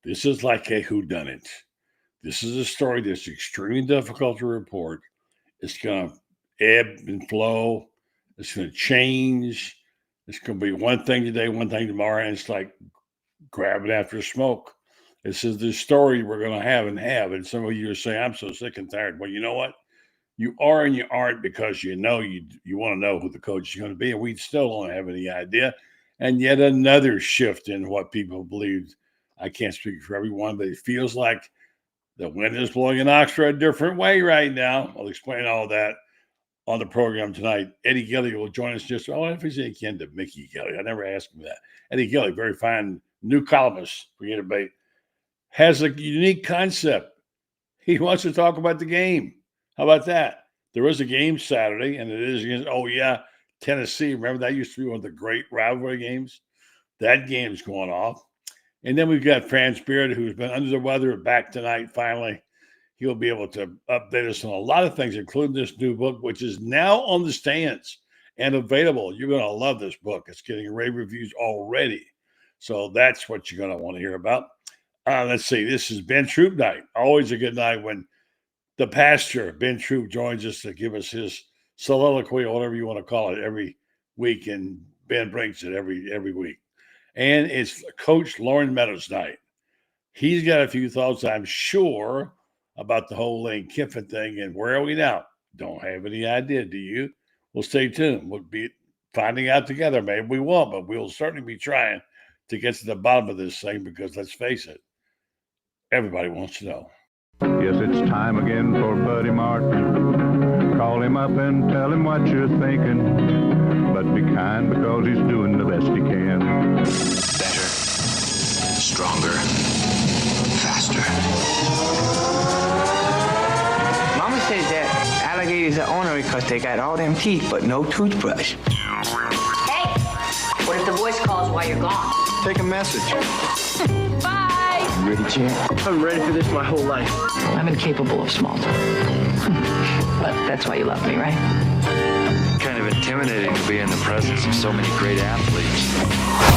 This is like a whodunit. This is a story that's extremely difficult to report. It's going to ebb and flow. It's going to change. It's going to be one thing today, one thing tomorrow, and it's like grabbing after smoke. This is the story we're going to have. And some of you are saying, I'm so sick and tired. Well, you know what? You are and you aren't, because you want to know who the coach is going to be, and we still don't have any idea. And yet another shift in what people believed. I can't speak for everyone, but it feels like the wind is blowing in Oxford a different way right now. I'll explain all that on the program tonight. Eddie Gilley will join us just, if he's akin to Mickey Gilley. I never asked him that. Eddie Gilley, very fine new columnist for Gator Bait, has a unique concept. He wants to talk about the game. How about that? There was a game Saturday, and it is against, Tennessee. Remember, that used to be one of the great rivalry games? That game's going off. And then we've got Franz, who's been under the weather, back tonight finally. He'll be able to update us on a lot of things, including this new book, which is now on the stands and available. You're going to love this book. It's getting rave reviews already. So that's what you're going to want to hear about. Let's see. This is Ben Troupe night. Always a good night when the pastor, Ben Troupe, joins us to give us his soliloquy, or whatever you want to call it, every week. And Ben brings it every week. And it's Coach Loren Meadows night. He's got a few thoughts, I'm sure, about the whole Lane Kiffin thing. And where are we now? Don't have any idea. Do you? Well, stay tuned. We'll be finding out together. Maybe we won't, but we'll certainly be trying to get to the bottom of this thing, because let's face it, everybody wants to know. Yes, it's time again for Buddy Martin. Call him up and tell him what you're thinking. But be kind, because he's doing the best he can. Better, stronger, faster. Mama says that alligators are ornery because they got all them teeth but no toothbrush. Hey, what if the voice calls while you're gone? Take a message. Bye. You ready, champ? I'm ready for this my whole life. I'm incapable of small talk. But that's why you love me, right? Kind of intimidating to be in the presence of so many great athletes.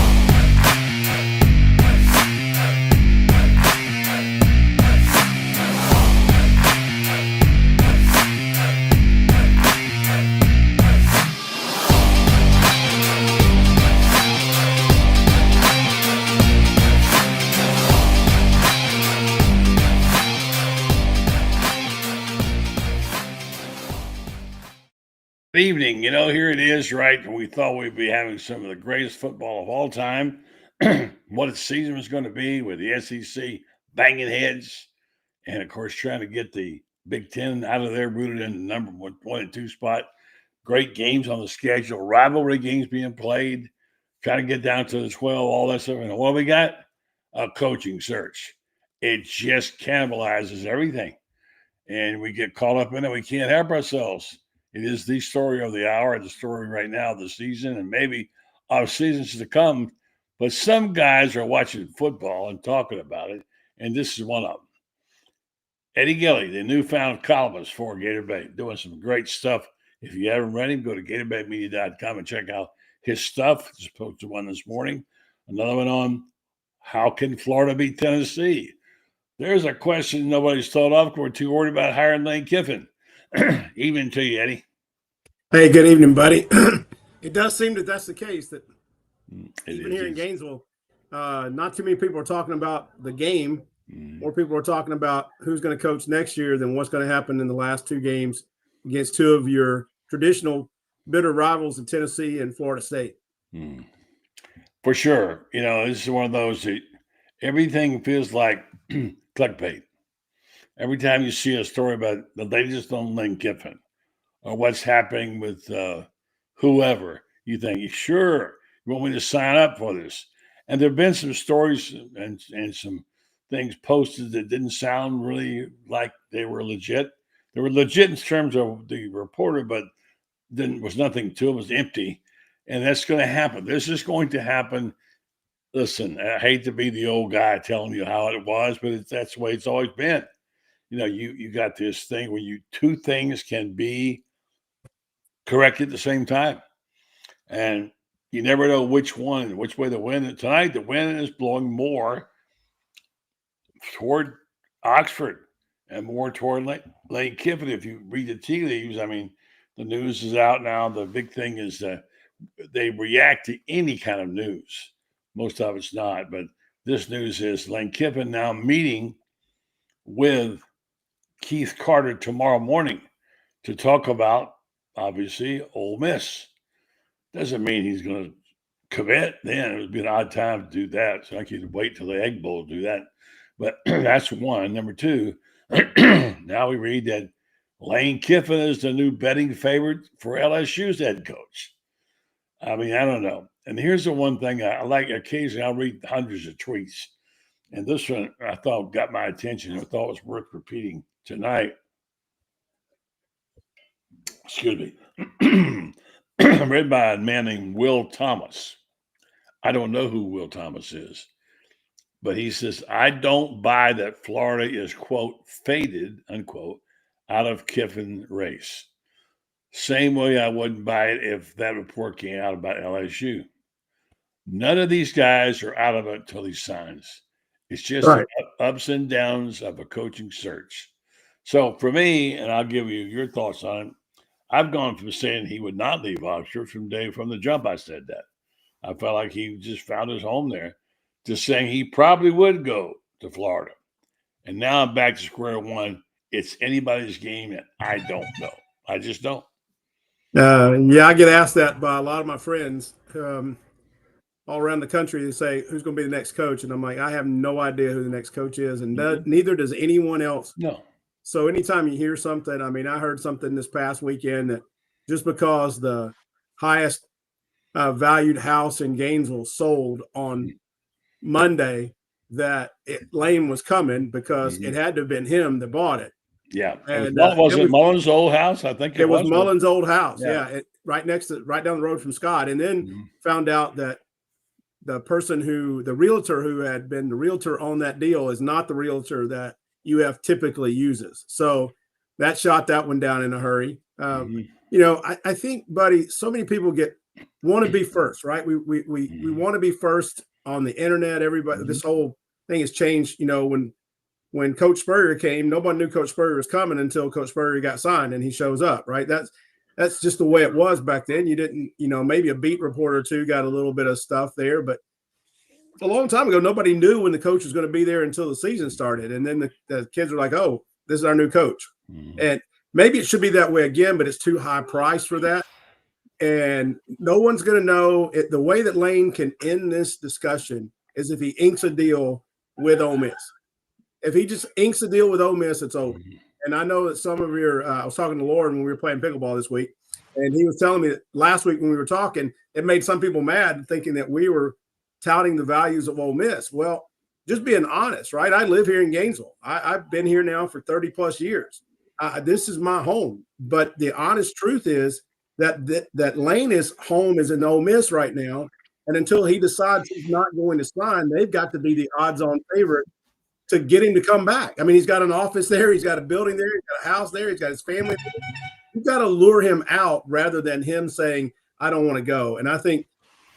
Good evening. Here it is, right? We thought we'd be having some of the greatest football of all time. What its season was going to be, with the SEC banging heads, and of course trying to get the Big Ten out of there, rooted in the number 1 and 2 spot. Great games on the schedule, rivalry games being played, trying to get down to the 12, all that stuff. And what we got? A coaching search. It just cannibalizes everything, and we get caught up in it. We can't help ourselves. It is the story of the hour, the story right now of the season, and maybe of seasons to come. But some guys are watching football and talking about it, and this is one of them. Eddie Gilley, the newfound columnist for Gator Bait, doing some great stuff. If you haven't read him, go to GatorBaitMedia.com and check out his stuff. Just posted one this morning. Another one on how can Florida beat Tennessee? There's a question nobody's thought of. We're too worried about hiring Lane Kiffin. Evening to you, Eddie. Hey, good evening, buddy. It does seem that that's the case, that even here in Gainesville, not too many people are talking about the game. More people are talking about who's going to coach next year than what's going to happen in the last 2 games against 2 of your traditional bitter rivals in Tennessee and Florida State. For sure. This is one of those that everything feels like clickbait. Every time you see a story about the latest on Lane Kiffin or what's happening with whoever, you think, sure, you want me to sign up for this? And there have been some stories and some things posted that didn't sound really like they were legit. They were legit in terms of the reporter, but then was nothing to it. It was empty. And that's going to happen. This is going to happen. Listen, I hate to be the old guy telling you how it was, but that's the way it's always been. You got this thing where 2 things can be correct at the same time. And you never know which way the wind. Tonight, the wind is blowing more toward Oxford and more toward Lane Kiffin. If you read the tea leaves, I mean, the news is out now. The big thing is that they react to any kind of news. Most of it's not, but this news is Lane Kiffin now meeting with Keith Carter tomorrow morning to talk about, obviously, Ole Miss. Doesn't mean he's going to commit then. It would be an odd time to do that. So I could wait till the Egg Bowl to do that. But that's one. Number two, now we read that Lane Kiffin is the new betting favorite for LSU's head coach. I mean, I don't know. And here's the one thing I like. Occasionally, I'll read hundreds of tweets. And this one I thought got my attention. I thought was worth repeating tonight. Excuse me. Read by a man named Will Thomas. I don't know who Will Thomas is. But he says, I don't buy that Florida is, quote, faded, unquote, out of Kiffin race. Same way I wouldn't buy it if that report came out about LSU. None of these guys are out of it until he signs. It's just Right. the ups and downs of a coaching search. So for me, and I'll give you your thoughts on it, I've gone from saying he would not leave Oxford from the jump. I said that. I felt like he just found his home there, to saying he probably would go to Florida. And now I'm back to square one. It's anybody's game, and I don't know. I just don't. Yeah, I get asked that by a lot of my friends all around the country. They say, who's going to be the next coach? And I'm like, I have no idea who the next coach is, and neither does anyone else. No. So anytime you hear something, I mean, I heard something this past weekend that just because the highest valued house in Gainesville sold on Monday, that Lane was coming because it had to have been him that bought it. Yeah. And was it Mullins' old house? I think it was Mullins' old house. Yeah. Right down the road from Scott. And then found out that the realtor who had been the realtor on that deal is not the realtor that UF typically uses. So that shot that one down in a hurry. You know, I think, buddy, so many people want to be first, right? We want to be first on the internet. Everybody, this whole thing has changed. You know, when Coach Spurrier came, nobody knew Coach Spurrier was coming until Coach Spurrier got signed and he shows up, right? That's just the way it was back then. You didn't, you know, maybe a beat reporter or two got a little bit of stuff there, but a long time ago, nobody knew when the coach was going to be there until the season started. And then the kids were like, oh, this is our new coach. And maybe it should be that way again, but it's too high price for that. And no one's going to know it. The way that Lane can end this discussion is if he inks a deal with Ole Miss. If he just inks a deal with Ole Miss, it's over. And I know that some of your I was talking to Loren when we were playing pickleball this week, and he was telling me that last week when we were talking, it made some people mad thinking that we were touting the values of Ole Miss. Well, just being honest, right? I live here in Gainesville. I've been here now for 30 plus years. This is my home. But the honest truth is that Lane's home is in Ole Miss right now. And until he decides he's not going to sign, they've got to be the odds-on favorite to get him to come back. I mean, he's got an office there. He's got a building there. He's got a house there. He's got his family there. You've got to lure him out rather than him saying, I don't want to go. And I think,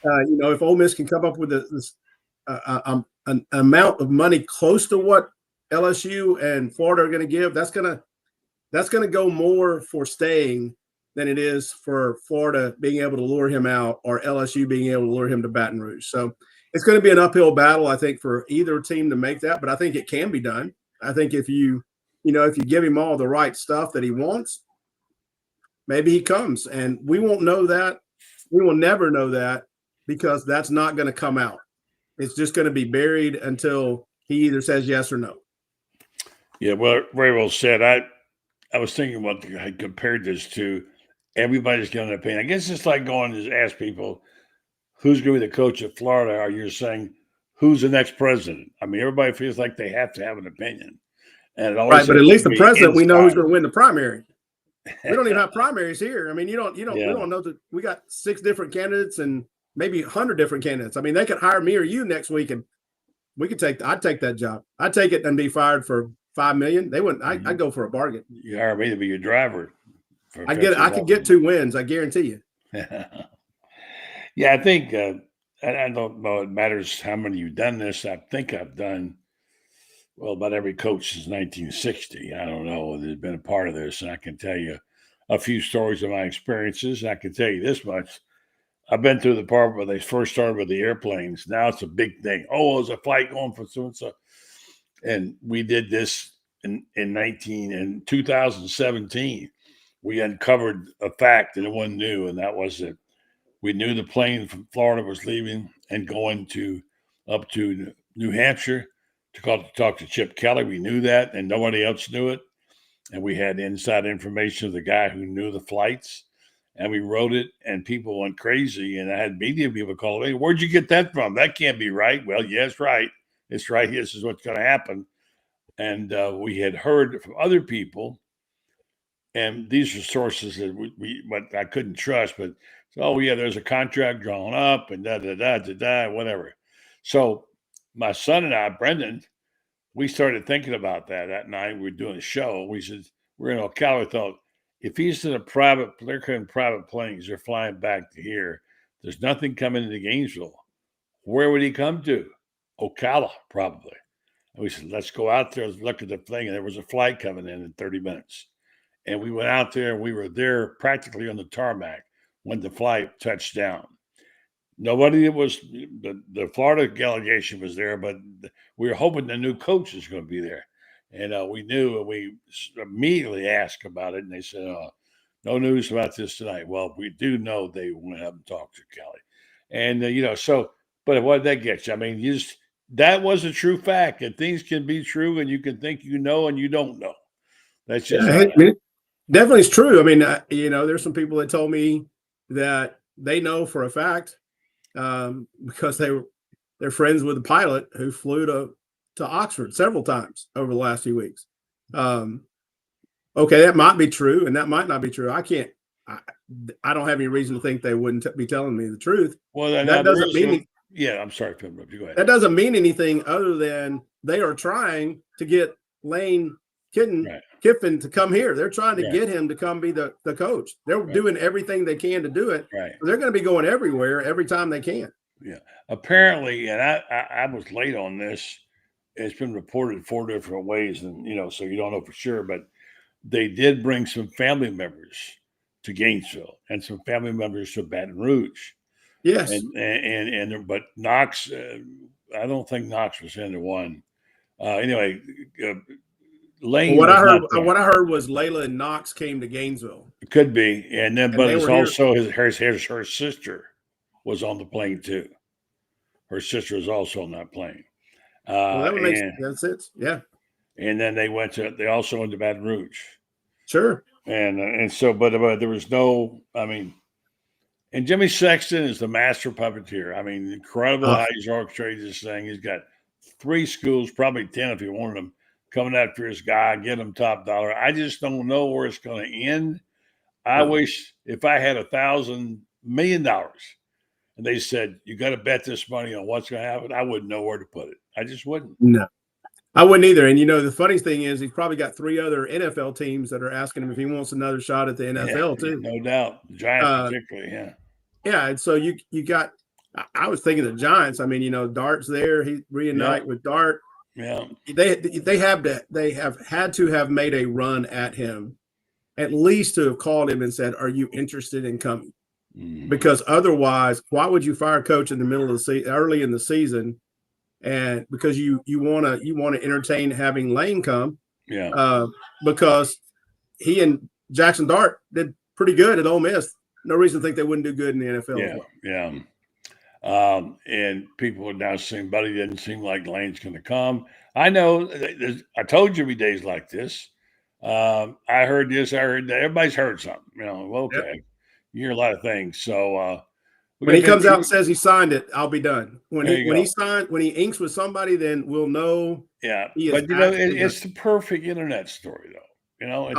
you know, if Ole Miss can come up with an amount of money close to what LSU and Florida are going to give, that's going to go more for staying than it is for Florida being able to lure him out or LSU being able to lure him to Baton Rouge. So it's going to be an uphill battle, I think, for either team to make that, but I think it can be done. I think if you give him all the right stuff that he wants, maybe he comes, and we won't know that. We will never know that because that's not going to come out. It's just going to be buried until he either says yes or no. Yeah, well, very well said. I was thinking what I compared this to. Everybody's got an opinion. I guess it's like going to ask people who's going to be the coach of Florida, or you're saying who's the next president. I mean, everybody feels like they have to have an opinion. And it always right, but at least the president, we know who's inspired. going to win the primary. We don't even have primaries here. I mean, we don't know that we got 6 different candidates and maybe 100 different candidates. I mean, they could hire me or you next week and I'd take that job. I'd take it and be fired for $5 million. They wouldn't. I'd go for a bargain. You hire me to be your driver. I could get 2 wins. I guarantee you. Yeah, I think I don't know. It matters how many you've done this. I think I've done well, about every coach since 1960. I don't know. There's been a part of this, and I can tell you a few stories of my experiences. I can tell you this much. I've been through the part where they first started with the airplanes. Now it's a big thing. Oh, there's a flight going for so-and-so. And we did this in 2017. We uncovered a fact that no one knew, and that was that we knew the plane from Florida was leaving and going up to New Hampshire to talk to Chip Kelly. We knew that, and nobody else knew it. And we had inside information of the guy who knew the flights, and we wrote it, and people went crazy. And I had media people call me, "Where'd you get that from? That can't be right." Well, yeah, it's right. It's right. This is what's going to happen. And we had heard from other people, and these are sources that but I couldn't trust. But oh yeah, there's a contract drawn up, and whatever. So my son and I, Brendan, we started thinking about that night. We were doing a show. We said we're in Ocala. We thought if he's in they're in private planes, they're flying back to here. There's nothing coming into Gainesville. Where would he come to? Ocala, probably. And we said, let's go out there, let's look at the thing. And there was a flight coming in 30 minutes. And we went out there, and we were there practically on the tarmac when the flight touched down. Nobody was, the Florida delegation was there, but we were hoping the new coach was going to be there. And we knew, and we immediately asked about it. And they said, no news about this tonight. Well, we do know they went up and talked to Kelly. And, but what did that get you? I mean, that was a true fact. And things can be true, and you can think you know, and you don't know. That's just definitely it's true. I mean, there's some people that told me that they know for a fact because they're friends with the pilot who flew to Oxford several times over the last few weeks. Okay, that might be true, and that might not be true. I don't have any reason to think they wouldn't be telling me the truth. Well, that doesn't mean. Yeah, I'm sorry to interrupt you. Go ahead. That doesn't mean anything other than they are trying to get Lane Kiffin to come here. They're trying to get him to come be the coach. They're doing everything they can to do it. Right. They're going to be going everywhere every time they can. Yeah. Apparently, and I was late on this. It's been reported 4 different ways, and so you don't know for sure, but they did bring some family members to Gainesville and some family members to Baton Rouge. Yes. But Knox, I don't think Knox was in the one. Anyway, Lane. What I heard was Layla and Knox came to Gainesville. It could be, but it's also her sister was on the plane too. Her sister was also on that plane. That would make sense. Yeah. And then they also went to Baton Rouge. Sure. And so, but there was no. I mean. And Jimmy Sexton is the master puppeteer. I mean, incredible how he's orchestrated this thing. He's got 3 schools, probably 10 if he wanted them, coming after his guy, get him top dollar. I just don't know where it's going to end. I wish if I had $1,000 million and they said, you got to bet this money on what's going to happen, I wouldn't know where to put it. I just wouldn't. No, I wouldn't either. And, the funny thing is he's probably got 3 other NFL teams that are asking him if he wants another shot at the NFL too. No doubt. The Giants particularly, yeah. Yeah, and so you got – I was thinking the Giants. I mean, Dart's there. He reunite with Dart. Yeah. They have had to have made a run at him, at least to have called him and said, are you interested in coming? Mm-hmm. Because otherwise, why would you fire a coach in the middle of the season, early in the season? And because you want to entertain having Lane come. Yeah. Because he and Jackson Dart did pretty good at Ole Miss. No reason to think they wouldn't do good in the NFL. Yeah. And people are now saying, buddy, doesn't seem like Lane's going to come. I know. I told you every day's like this. I heard this. I heard that. Everybody's heard something. Okay. Yep. You hear a lot of things. So when he comes out and says he signed it, I'll be done. When he inks with somebody, then we'll know. Yeah. But it's the perfect internet story, though.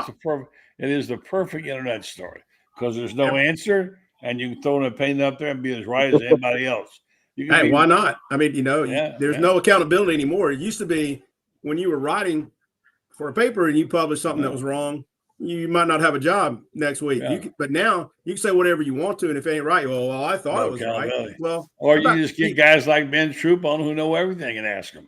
It is the perfect internet story. Because there's no answer, and you can throw an opinion up there and be as right as anybody else. Why not? I mean, there's no accountability anymore. It used to be when you were writing for a paper and you published something that was wrong, you might not have a job next week. Yeah. But now you can say whatever you want to, and if it ain't right, well, I thought it was right. Well, or you just get guys like Ben Troupe on who know everything and ask them.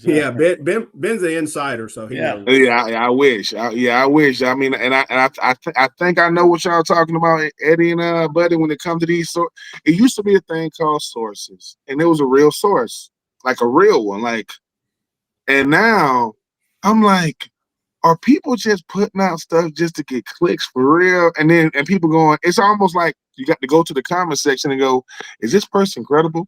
Yeah, Ben's the insider, so he knows. Yeah, I wish. I wish. I mean, and I think I know what y'all talking about, Eddie and Buddy. When it comes to these, it used to be a thing called sources, and it was a real source, like a real one. Like, and now I'm like, are people just putting out stuff just to get clicks for real? And people going, it's almost like you got to go to the comment section and go, is this person credible?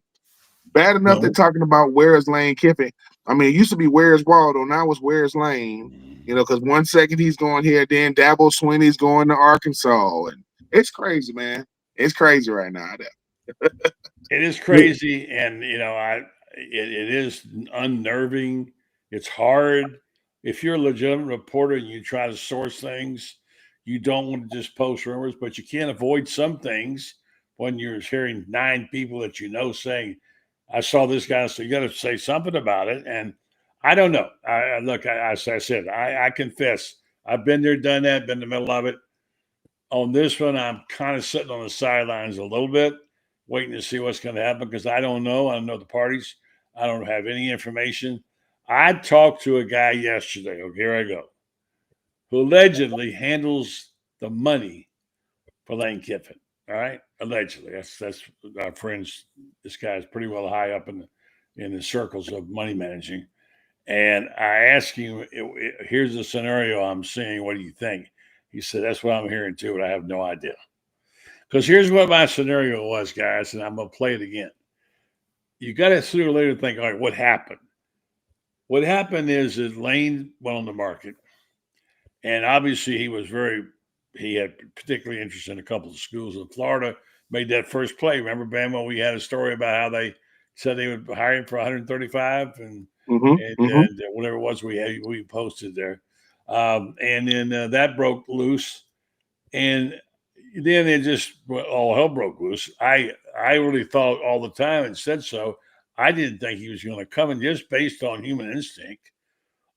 Bad enough they're talking about where's Lane Kiffin. I mean, it used to be where's Waldo, now it's where's Lane. You know, because 1 second he's going here, then Dabo Swinney's going to Arkansas, and it's crazy, man. It's crazy right now. It is crazy, and you know, it is unnerving. It's hard. If you're a legitimate reporter and you try to source things, you don't want to just post rumors, but you can't avoid some things when you're hearing 9 people that you know saying, I saw this guy, so you got to say something about it. And I don't know. As I said, I confess, I've been there, done that, been in the middle of it. On this one, I'm kind of sitting on the sidelines a little bit, waiting to see what's going to happen because I don't know. I don't know the parties. I don't have any information. I talked to a guy yesterday, here I go, who allegedly handles the money for Lane Kiffin. All right, allegedly. That's our friends. This guy is pretty well high up in the circles of money managing. And I asked him, here's the scenario I'm seeing. What do you think? He said, that's what I'm hearing too, but I have no idea. Because here's what my scenario was, guys, and I'm going to play it again. You got to sooner or later think, all right, what happened? What happened is that Lane went on the market, and obviously he had particularly interest in a couple of schools in Florida, made that first play. Remember, Bama, we had a story about how they said they would hire him for 135 and whatever it was we posted there. And then that broke loose. And then it just, all hell broke loose. I really thought all the time and said so. I didn't think he was going to come in just based on human instinct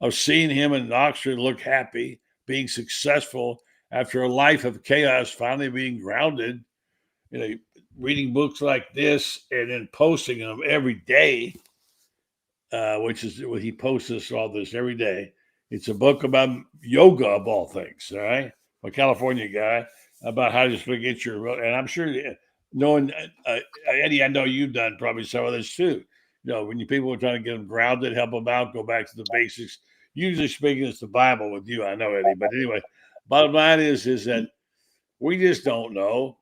of seeing him in Oxford look happy, being successful after a life of chaos, finally being grounded, reading books like this and then posting them every day, which is what he posts all this every day. It's a book about yoga of all things, all right? A California guy about how to get your, and I'm sure knowing, Eddie, I know you've done probably some of this too. When people are trying to get them grounded, help them out, go back to the basics. Usually speaking, it's the Bible with you, I know, Eddie. But anyway, bottom line is that we just don't know.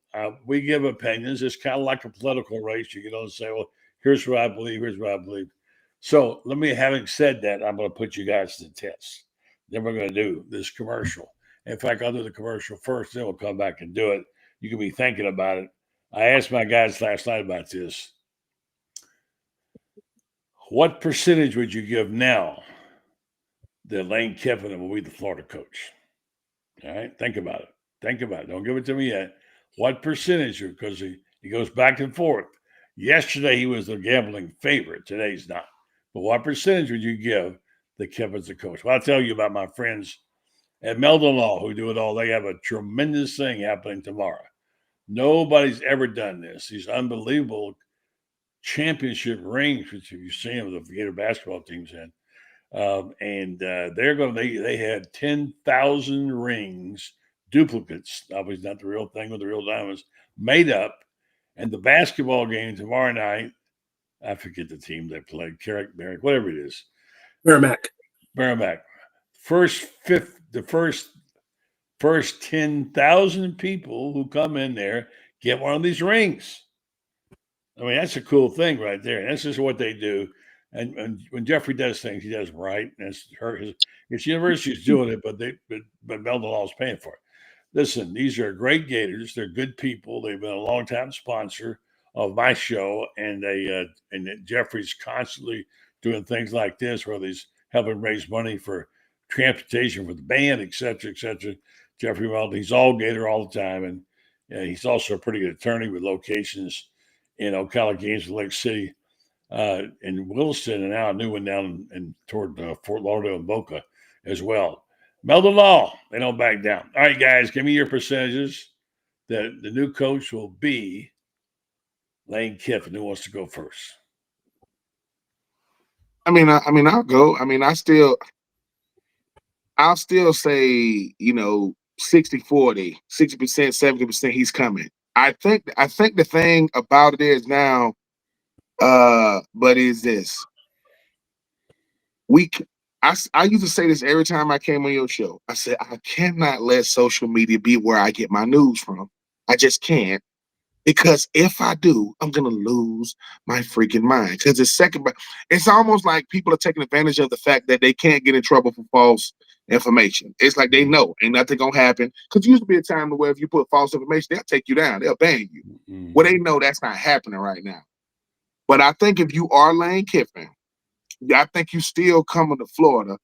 We give opinions. It's kind of like a political race. You can only say, well, here's what I believe, here's what I believe. So having said that, I'm going to put you guys to the test. Then we're going to do this commercial. In fact, I'll do the commercial first, then we'll come back and do it. You can be thinking about it. I asked my guys last night about this. What percentage would you give now that Lane Kiffin will be the Florida coach? All right, think about it. Don't give it to me yet. What percentage? Because he goes back and forth. Yesterday, he was the gambling favorite. Today, he's not. But what percentage would you give that Kiffin's the coach? Well, I'll tell you about my friends at Meldon Law who do it all. They have a tremendous thing happening tomorrow. Nobody's ever done this. These unbelievable championship rings, which you've seen them, the Gator basketball teams in. And they had 10,000 rings, duplicates, obviously not the real thing with the real diamonds, made up. And the basketball game tomorrow night, I forget the team they played, Merrick, whatever it is. Merrimack. The first 10,000 people who come in there get one of these rings. I mean, that's a cool thing right there. And this is what they do. And when Jeffrey does things, he does right. And it's university's doing it, but Meldon Law is paying for it. Listen, these are great Gators. They're good people. They've been a long time sponsor of my show, and Jeffrey's constantly doing things like this, where he's helping raise money for transportation for the band, et cetera, et cetera. Jeffrey Meldon, he's all Gator all the time, and he's also a pretty good attorney with locations in Ocala, Gainesville, Lake City, in Williston, and now a new one down and toward Fort Lauderdale and Boca as well. Meldon Law, they don't back down. All right, guys, give me your percentages that the new coach will be Lane Kiffin. Who wants to go first? I'll go. I'll still say, 60-40, 60%, 70% he's coming. I think the thing about it is now, but is this I used to say this every time I came on your show. I said, I cannot let social media be where I get my news from. I just can't. Because if I do, I'm gonna lose my freaking mind. Because it's almost like people are taking advantage of the fact that they can't get in trouble for false information. It's like they know ain't nothing gonna happen. Because used to be a time where if you put false information, they'll take you down, they'll ban you. Well, they know that's not happening right now. But I think if you are Lane Kiffin, I think you still coming to Florida.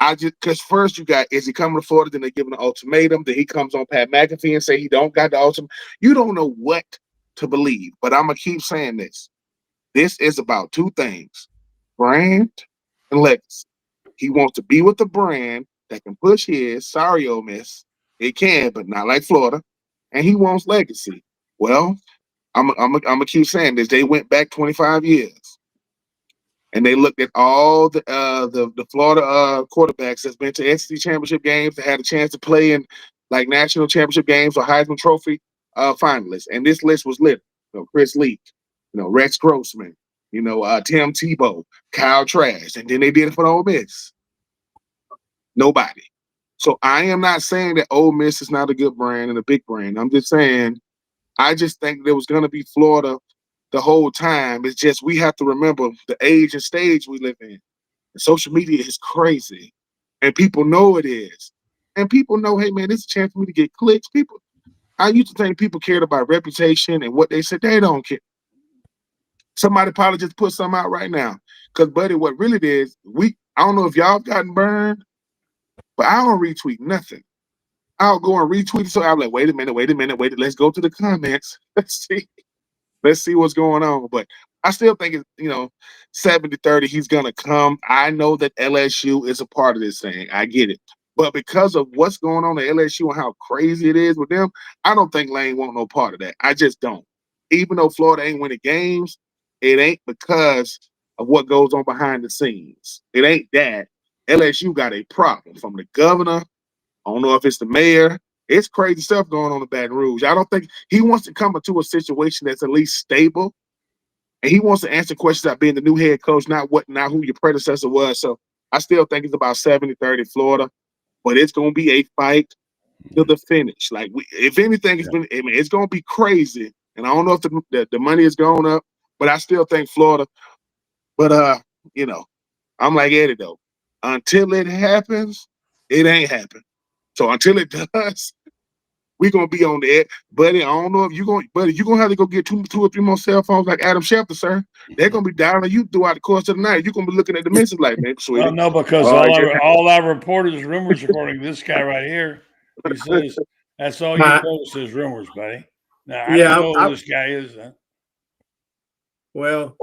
Because first you got, is he coming to Florida? Then they give him an ultimatum. Then he comes on Pat McAfee and say he don't got the ultimatum. You don't know what to believe. But I'm going to keep saying this. This is about two things, brand and legacy. He wants to be with the brand that can push his, sorry, Ole Miss. It can, but not like Florida. And he wants legacy. Well, I'm going to keep saying this. They went back 25 years. And they looked at all the Florida quarterbacks that's been to SEC championship games, that had a chance to play in like national championship games or Heisman Trophy finalists. And this list was lit. Chris Leak, Rex Grossman, Tim Tebow, Kyle Trask, and then they did it for the Ole Miss. Nobody. So I am not saying that Ole Miss is not a good brand and a big brand. I'm just saying, I just think there was going to be Florida the whole time. It's just we have to remember the age and stage we live in. And social media is crazy, and people know it is. And people know, hey man, this is a chance for me to get clicks. I used to think people cared about reputation and what they said. They don't care. Somebody probably just put something out right now. Because, buddy, what really it is, I don't know if y'all gotten burned, but I don't retweet nothing. I'll go and retweet it. So I'm like, wait a minute. Let's go to the comments. Let's see what's going on. But I still think it's, 70-30, he's going to come. I know that LSU is a part of this thing. I get it. But because of what's going on at LSU and how crazy it is with them, I don't think Lane want no part of that. I just don't. Even though Florida ain't winning games, it ain't because of what goes on behind the scenes. It ain't that. LSU got a problem from the governor. I don't know if it's the mayor. It's crazy stuff going on in Baton Rouge. I don't think he wants to come into a situation that's at least stable. And he wants to answer questions about being the new head coach, not who your predecessor was. So I still think it's about 70-30 Florida. But it's going to be a fight to the finish. Like, if anything, it's going to be crazy. And I don't know if the money is going up, but I still think Florida. But, I'm like Eddie, though. Until it happens, it ain't happened. So until it does, we're going to be on the edge. Buddy, I don't know if you're going to have to go get two or three more cell phones like Adam Schefter, sir. They're going to be dialing you throughout the course of the night. You're going to be looking at the message like, man, sweetie. Well, no, because all I reported is rumors according to this guy right here. He says that's all you post is rumors, buddy. Now, I don't know who this guy is. Huh? Well,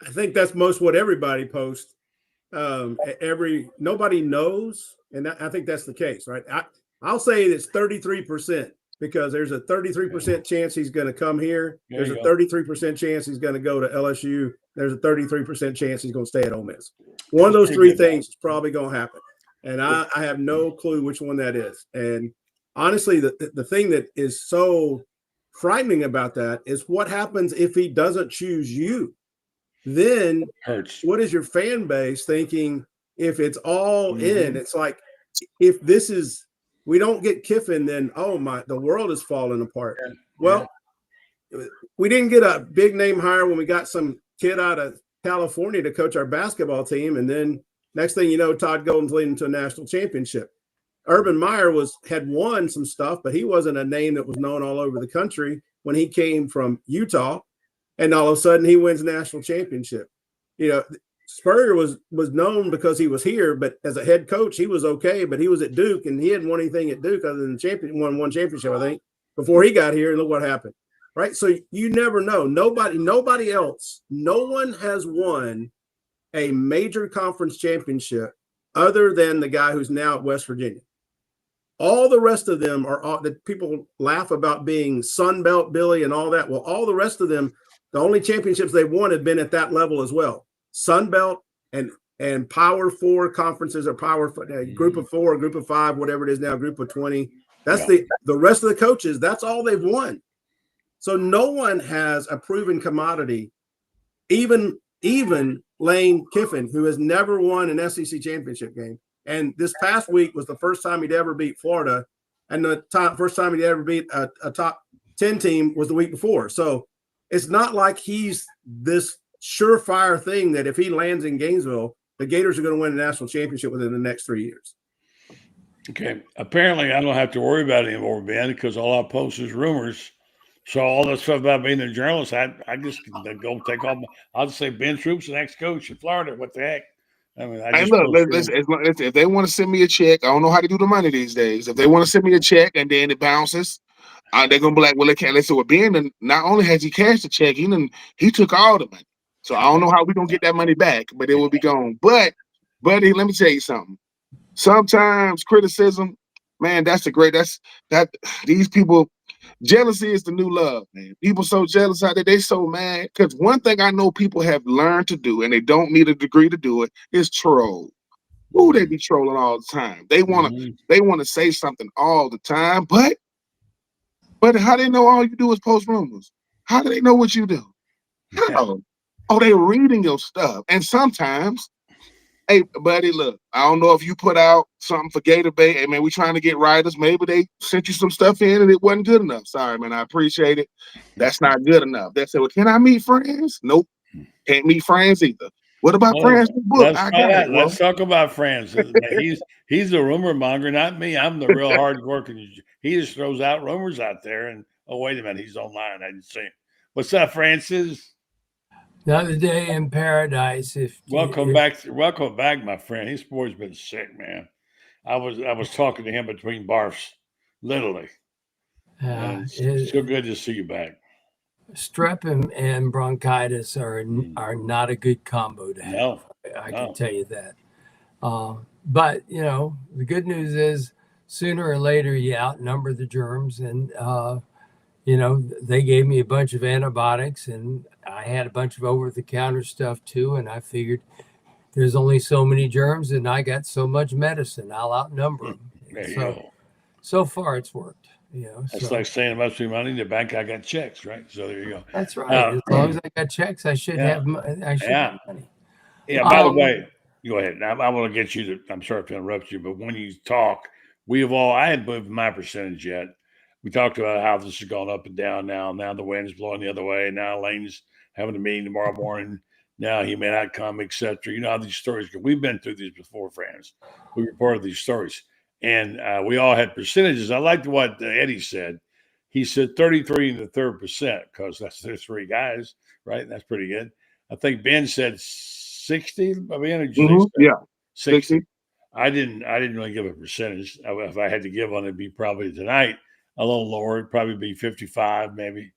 I think that's most what everybody posts. Nobody knows, and I think that's the case, right? I'll say it's 33% because there's a 33% chance he's going to come here. There's a 33% chance he's going to go to LSU. There's a 33% chance he's going to stay at Ole Miss. One of those three things is probably going to happen, and I have no clue which one that is. And honestly, the thing that is so frightening about that is what happens if he doesn't choose you. Then what is your fan base thinking if it's all in? It's like, if we don't get Kiffin, then the world is falling apart. Yeah. Well, we didn't get a big name hire when we got some kid out of California to coach our basketball team, and then next thing you know, Todd Golden's leading to a national championship. Urban Meyer had won some stuff, but he wasn't a name that was known all over the country when he came from Utah, and all of a sudden he wins a national championship. Spurrier was known because he was here, but as a head coach, he was okay, but he was at Duke, and he hadn't won anything at Duke other than won one championship, I think, before he got here, and look what happened, right? So you never know. Nobody else, no one has won a major conference championship other than the guy who's now at West Virginia. All the rest of them are that people laugh about being Sun Belt Billy and all that. Well, all the rest of them, the only championships they've won have been at that level as well. Sun Belt and and Power 4 conferences or group of 4, group of 5, whatever it is now, group of 20. That's the rest of the coaches. That's all they've won. So no one has a proven commodity, even Lane Kiffin, who has never won an SEC championship game. And this past week was the first time he'd ever beat Florida. And the first time he'd ever beat a top 10 team was the week before. So it's not like he's this surefire thing that if he lands in Gainesville, the Gators are going to win a national championship within the next 3 years. Okay. Apparently, I don't have to worry about it anymore, Ben, because all I post is rumors. So all that stuff about being a journalist, I just go take off. I'll just say Ben Troupe's the next coach in Florida. What the heck? I mean, if they want to send me a check, I don't know how to do the money these days. If they want to send me a check and then it bounces, they're gonna be like, well, they can't. Let's say, well, Ben, not only has he cashed the check, he took all the money. So I don't know how we're gonna get that money back, but it will be gone. But, buddy, let me tell you something. Sometimes criticism, man, that's these people. Jealousy is the new love, man. People so jealous out there, they so mad. Because one thing I know people have learned to do, and they don't need a degree to do it, is troll. Ooh, they be trolling all the time. They wanna say something all the time, but how they know all you do is post rumors? How do they know what you do? How? Oh, they reading your stuff. And sometimes, hey, buddy, look, I don't know if you put out something for Gator Bay. Hey, man, we trying to get writers. Maybe they sent you some stuff in and it wasn't good enough. Sorry, man, I appreciate it. That's not good enough. They said, well, can I meet Franz? Nope. Can't meet Franz either. What about Franz's book? Let's talk about Franz. He's the rumor monger, not me. I'm the real hard working. He just throws out rumors out there. And oh, wait a minute, he's online. I didn't see him. What's up, Francis? Another day in paradise. Welcome back, my friend. His boy's been sick, man. I was talking to him between barfs, literally. It's so good to see you back. Strep and bronchitis are not a good combo to have. No, I can tell you that. But the good news is sooner or later you outnumber the germs, and they gave me a bunch of antibiotics, and I had a bunch of over-the-counter stuff too, and I figured there's only so many germs, and I got so much medicine. I'll outnumber them. So far, it's worked. It's like saying, "Must be money in the bank. I got checks, right?" So there you go. That's right. As long as I got checks, I should have money. Yeah. By the way, go ahead. I want to get you to. I'm sorry to interrupt you, but when you talk, I hadn't moved my percentage yet. We talked about how this has gone up and down now. Now the wind is blowing the other way. Now Lane's having a meeting tomorrow morning. Now he may not come, etc. You know how these stories go. We've been through these before, friends. We reported these stories. And we all had percentages. I liked what Eddie said. He said 33 and the third percent, because there's three guys, right? That's pretty good. I think Ben said 60. Yeah, 60. I didn't really give a percentage. If I had to give one, it'd be probably tonight a little lower. It'd probably be 55, maybe.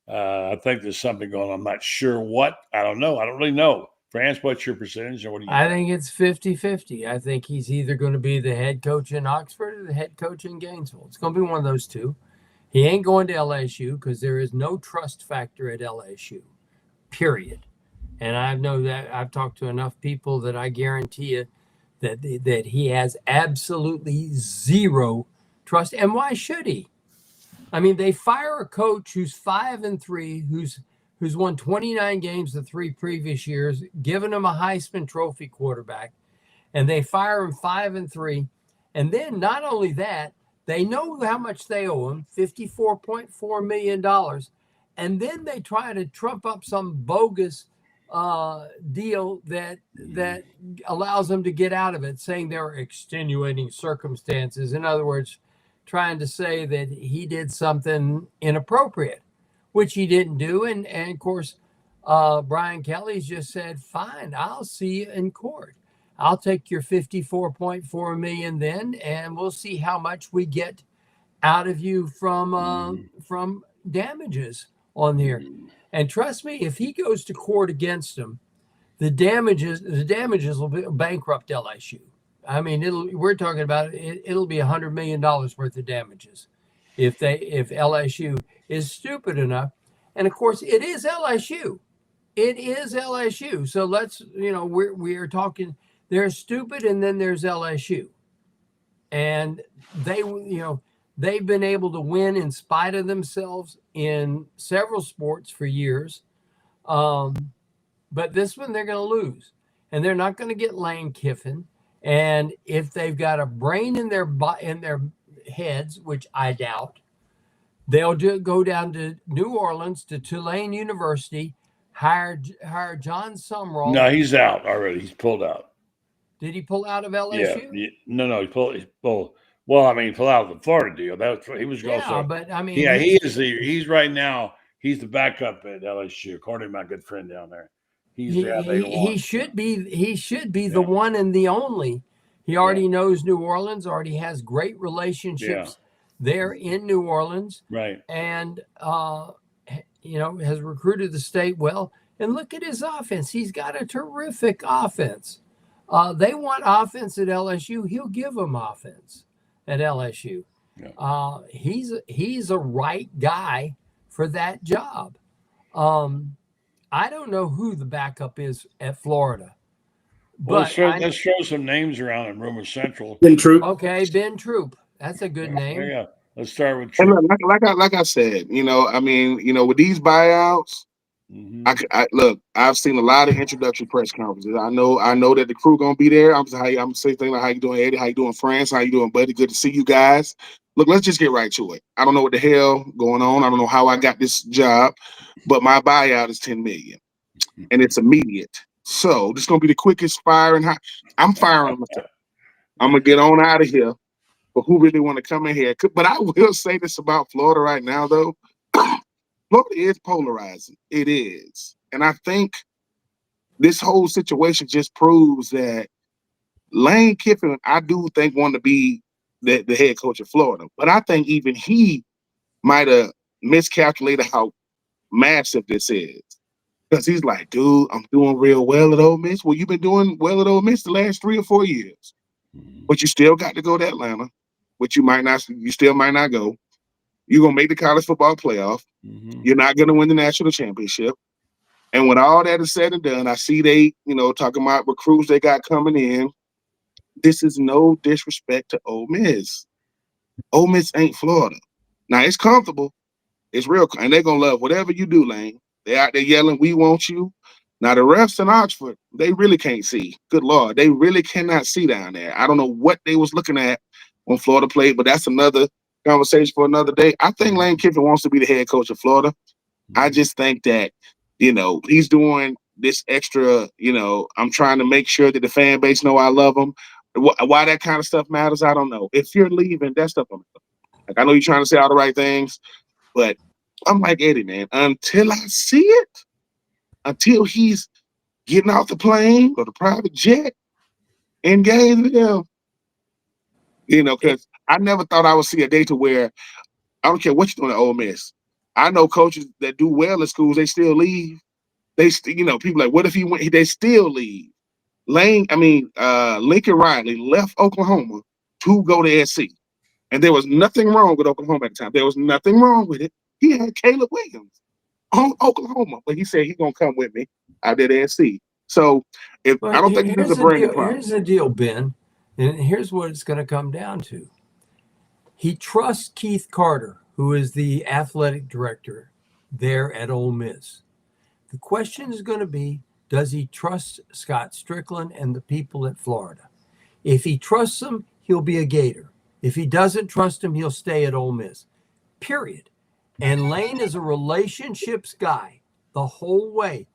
I think there's something going on. I'm not sure what. I don't know. I don't really know. Franz, what's your percentage? Or what do you I think it's 50-50. I think he's either going to be the head coach in Oxford or the head coach in Gainesville. It's going to be one of those two. He ain't going to LSU because there is no trust factor at LSU, period. And I know that I've talked to enough people that I guarantee you that he has absolutely zero trust. And why should he? I mean, they fire a coach who's 5-3, who's won 29 games the 3 previous years, given him a Heisman Trophy quarterback, and they fire him 5-3. And then not only that, they know how much they owe him, $54.4 million. And then they try to trump up some bogus deal that allows them to get out of it, saying there are extenuating circumstances. In other words, trying to say that he did something inappropriate, which he didn't do. And of course, Brian Kelly's just said, fine, I'll see you in court. I'll take your $54.4 million then, and we'll see how much we get out of you from damages on there. And trust me, if he goes to court against them, the damages will bankrupt LSU. I mean, we're talking about it'll be $100 million worth of damages if LSU is stupid enough. And of course, it is LSU. It is LSU. So let's, we are talking There's stupid, and then there's LSU. And they've been able to win in spite of themselves in several sports for years. But this one they're going to lose, and they're not going to get Lane Kiffin. And if they've got a brain in their heads, which I doubt, they'll go down to New Orleans to Tulane University, hire John Sumrall. No, he's out already. He's pulled out. Did he pull out of LSU? Yeah. No, he pulled. Well, I mean, he pulled out of the Florida deal. He was going. Yeah, but I mean, he's right now. He's the backup at LSU, according to my good friend down there. He should be the one and the only. He already knows New Orleans. Already has great relationships there in New Orleans. Right. And has recruited the state well. And look at his offense. He's got a terrific offense. They want offense at LSU. He'll give them offense at LSU. Yeah. He's a right guy for that job. I don't know who the backup is at Florida. But let's throw some names around in Rumor Central. Ben Troupe. Okay, Ben Troupe. That's a good name. Yeah. Let's start with Troupe. Like I said, with these buyouts, I've seen a lot of introductory press conferences. I know that the crew gonna be there. I'm saying things like, how you doing, Eddie? How you doing, Franz? How you doing, buddy? Good to see you guys. Look, let's just get right to it. I don't know what the hell going on. I don't know how I got this job, but my buyout is $10 million, and it's immediate. So this is gonna be the quickest firing. I'm firing myself. I'm gonna get on out of here. But who really want to come in here? But I will say this about Florida right now, though. Florida is polarizing. It is. And I think this whole situation just proves that Lane Kiffin, I do think, wanted to be the head coach of Florida. But I think even he might have miscalculated how massive this is. Because he's like, dude, I'm doing real well at Ole Miss. Well, you've been doing well at Ole Miss the last 3 or 4 years. But you still got to go to Atlanta, which you still might not go. You're going to make the college football playoff. You're not going to win the national championship. And when all that is said and done, I see they, talking about recruits they got coming in. This is no disrespect to Ole Miss. Ole Miss ain't Florida. Now, it's comfortable. It's real. And they're going to love whatever you do, Lane. They're out there yelling, we want you. Now, the refs in Oxford, they really can't see. Good Lord. They really cannot see down there. I don't know what they was looking at when Florida played, but that's another conversation for another day. I think Lane Kiffin wants to be the head coach of Florida. I just think that, he's doing this extra, I'm trying to make sure that the fan base know I love him. Why that kind of stuff matters, I don't know. If you're leaving, that stuff, I know you're trying to say all the right things, but I'm like Eddie, man, until I see it, until he's getting off the plane or the private jet in Gainesville, because I never thought I would see a day to where I don't care what you're doing at Ole Miss. I know coaches that do well at schools, they still leave. People like, what if he went? They still leave. Lincoln Riley left Oklahoma to go to SC. And there was nothing wrong with Oklahoma at the time. There was nothing wrong with it. He had Caleb Williams on Oklahoma, but he said he's going to come with me out there to SC. So I don't think there's a brain problem. Here's the deal, Ben, and here's what it's going to come down to. He trusts Keith Carter, who is the athletic director there at Ole Miss. The question is going to be, does he trust Scott Strickland and the people at Florida? If he trusts them, he'll be a Gator. If he doesn't trust him, he'll stay at Ole Miss, period. And Lane is a relationships guy the whole way.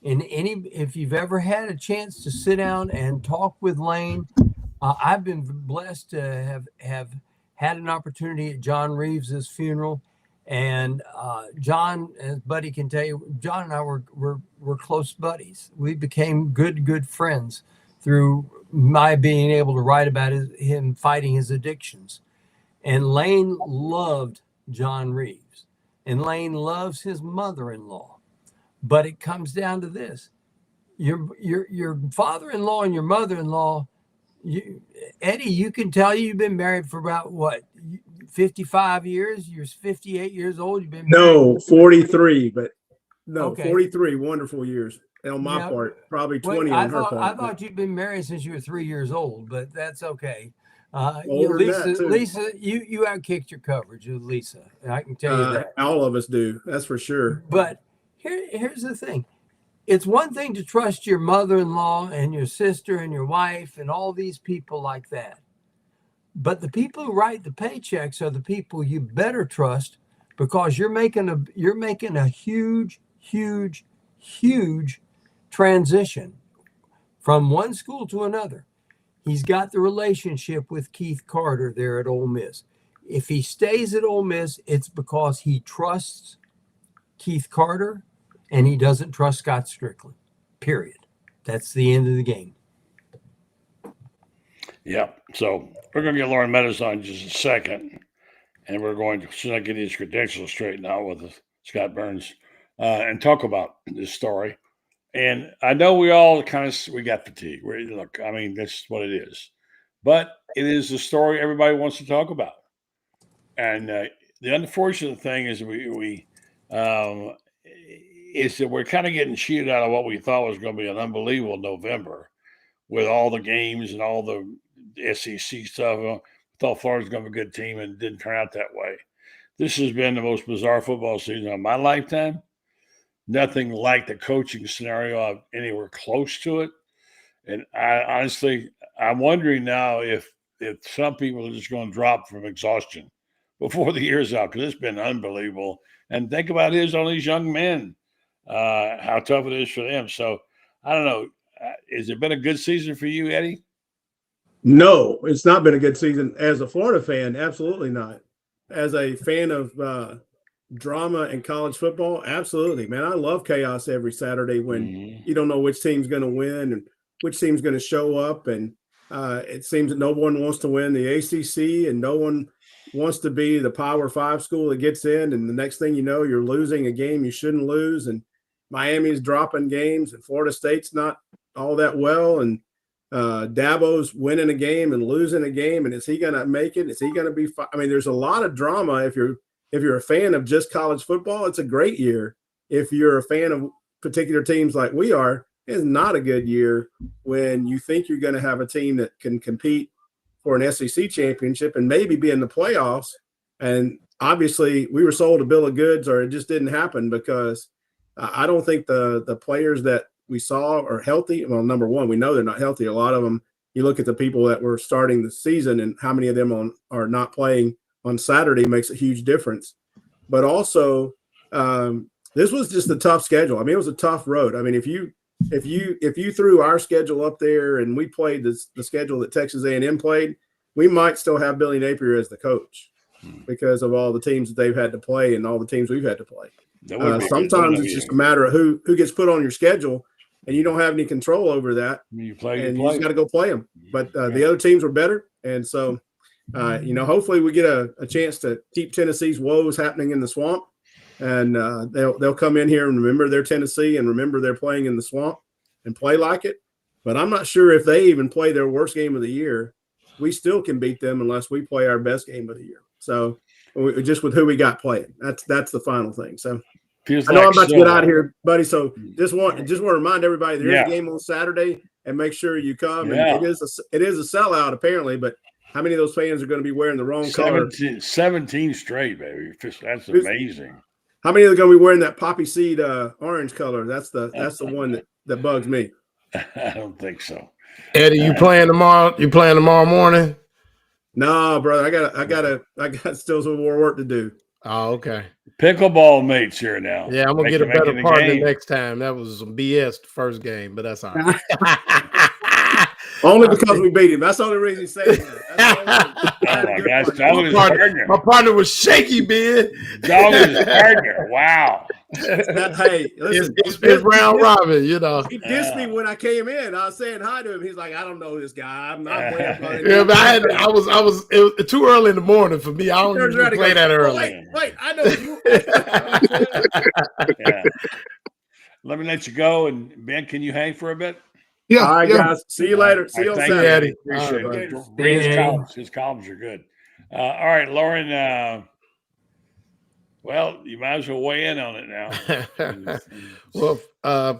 And if you've ever had a chance to sit down and talk with Lane, I've been blessed to have had an opportunity at John Reeves's funeral. And John, as Buddy can tell you, John and I were close buddies. We became good friends through my being able to write about him fighting his addictions. And Lane loved John Reeves, and Lane loves his mother-in-law. But it comes down to this: your father-in-law and your mother-in-law. Eddie, you can tell you've been married for about what? 55 years. You're 58 years old. You've been married. No, 43, but no, Okay. 43 wonderful years. on my Yeah. part, probably Well, 20 on her part. I thought you'd been married since you were 3 years old, but that's okay. Older than that, too. Lisa, you outkicked your coverage with Lisa. I can tell you that. All of us do. That's for sure. But here's the thing. It's one thing to trust your mother-in-law and your sister and your wife and all these people like that. But the people who write the paychecks are the people you better trust, because you're making a huge, huge, huge transition from one school to another. He's got the relationship with Keith Carter there at Ole Miss. If he stays at Ole Miss, it's because he trusts Keith Carter and he doesn't trust Scott Strickland. Period. That's the end of the game. Yeah. So we're going to get Loren Meadows on in just a second, and we're going to, as soon as I get his credentials straightened out with Scott Burns, and talk about this story. And I know we all we got fatigue. Look, I mean, that's what it is. But it is the story everybody wants to talk about. And the unfortunate thing is is that we're kind of getting cheated out of what we thought was going to be an unbelievable November with all the games and all the SEC stuff. I thought Florida was going to be a good team, and it didn't turn out that way. This has been the most bizarre football season of my lifetime. Nothing like the coaching scenario anywhere close to it. And I'm wondering now if some people are just going to drop from exhaustion before the year's out, because it's been unbelievable. And think about all these young men, how tough it is for them. So I don't know. Has it been a good season for you, Eddie? No, it's not been a good season. As a Florida fan, absolutely not. As a fan of drama in college football, absolutely, man. I love chaos every Saturday when you don't know which team's going to win and which team's going to show up. And it seems that no one wants to win the ACC and no one wants to be the Power 5 school that gets in. And the next thing you know, you're losing a game you shouldn't lose. And Miami's dropping games and Florida State's not all that well. And Dabo's winning a game and losing a game. And is he going to make it? Is he going to be – I mean, there's a lot of drama. If you're a fan of just college football, it's a great year. If you're a fan of particular teams like we are, it's not a good year when you think you're going to have a team that can compete for an SEC championship and maybe be in the playoffs. And obviously we were sold a bill of goods, or it just didn't happen, because I don't think the players that we saw are healthy. Well, number one, we know they're not healthy. A lot of them, you look at the people that were starting the season and how many of them are not playing on Saturday makes a huge difference. But also, this was just a tough schedule. I mean, it was a tough road. I mean, if you threw our schedule up there and we played the schedule that Texas A&M played, we might still have Billy Napier as the coach because of all the teams that they've had to play and all the teams we've had to play. Sometimes it's just a matter of who gets put on your schedule, and you don't have any control over that. You just got to go play them. But the other teams were better, and so hopefully we get a chance to keep Tennessee's woes happening in the swamp, and they'll come in here and remember their Tennessee and remember they're playing in the swamp and play like it. But I'm not sure if they even play their worst game of the year, we still can beat them unless we play our best game of the year. So just with who we got playing, that's the final thing. So I know I'm about to get out of here, buddy. So just want to remind everybody there's a game on Saturday, and make sure you come. Yeah. And it is a sellout apparently, but how many of those fans are going to be wearing the wrong color? 17 straight, baby. That's amazing. How many are going to be wearing that poppy seed orange color? That's the one that bugs me. I don't think so. Eddie, you playing tomorrow? You playing tomorrow morning? No, brother. I got still some more work to do. Oh, okay. Pickleball mates here now. Yeah, I'm gonna get a better partner next time. That was some BS the first game, but that's all right. Only because we beat him. That's the only reason he's saying that. My partner was shaky, Ben. Dog was his partner. Wow. Hey, listen, it's round robin, you know. He dissed me when I came in. I was saying hi to him. He's like, I don't know this guy. I'm not playing. Yeah, but it was too early in the morning for me. I don't usually play that early. Wait, I know you. Yeah. Let me let you go. And Ben, can you hang for a bit? Yeah. All right, guys. See you later. See you on Saturday. Appreciate it. Read his columns. His columns are good. All right, Loren. Well, you might as well weigh in on it now. Well,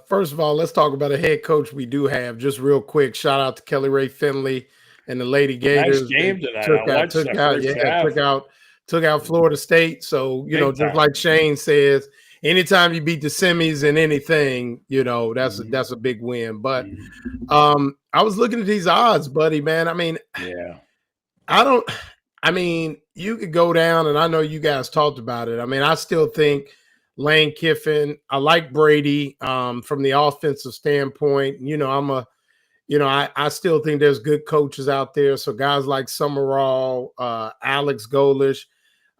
first of all, let's talk about a head coach we do have. Just real quick, shout out to Kelly Ray Finley and the Lady Gators. Nice game tonight. I watched the first half. Took out Florida State. So, just like Shane says, anytime you beat the semis in anything, that's a big win. But I was looking at these odds, buddy, man. I mean, you could go down, and I know you guys talked about it. I mean, I still think Lane Kiffin, I like Brady from the offensive standpoint. I still think there's good coaches out there. So guys like Summerall, Alex Golish.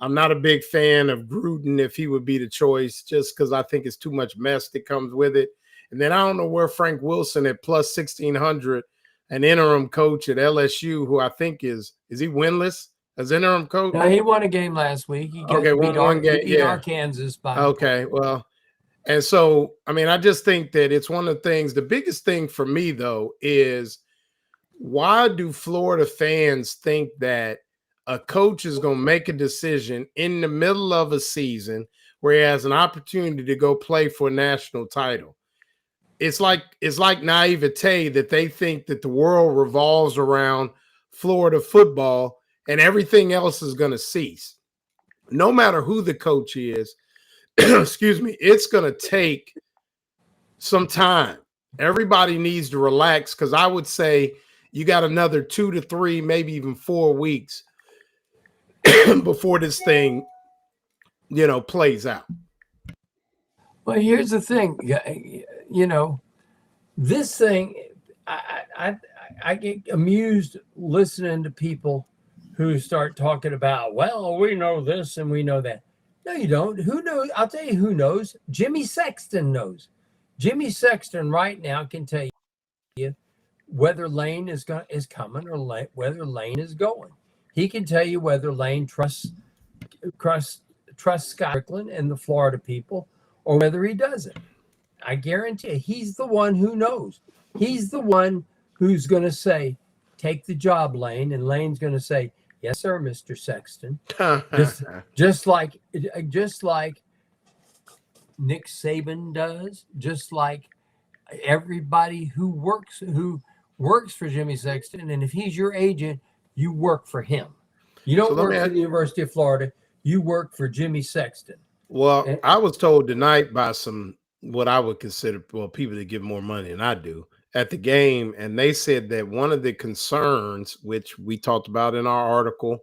I'm not a big fan of Gruden if he would be the choice, just because I think it's too much mess that comes with it. And then I don't know where Frank Wilson at plus 1,600, an interim coach at LSU, who I think is he winless as interim coach? No, he won a game last week. He one game. He beat Arkansas by okay, well, and so I just think that it's one of the things. The biggest thing for me though is, why do Florida fans think that a coach is going to make a decision in the middle of a season where he has an opportunity to go play for a national title? It's like naivete that they think that the world revolves around Florida football and everything else is going to cease. No matter who the coach is, excuse me, it's going to take some time. Everybody needs to relax, because I would say you got another 2 to 3, maybe even 4 weeks before this thing, plays out. Well, here's the thing, this thing, I get amused listening to people who start talking about, well, we know this and we know that. No, you don't. Who knows? I'll tell you who knows. Jimmy Sexton knows. Jimmy Sexton right now can tell you whether Lane is coming or whether Lane is going. He can tell you whether Lane trusts Scott Strickland and the Florida people, or whether he doesn't. I guarantee you, he's the one who knows. He's the one who's going to say, take the job, Lane. And Lane's going to say, yes, sir, Mr. Sexton. just like Nick Saban does, just like everybody who works for Jimmy Sexton. And if he's your agent, you work for him. You don't work for the University of Florida. You work for Jimmy Sexton. Well, I was told tonight by what I would consider people that give more money than I do at the game, and they said that one of the concerns, which we talked about in our article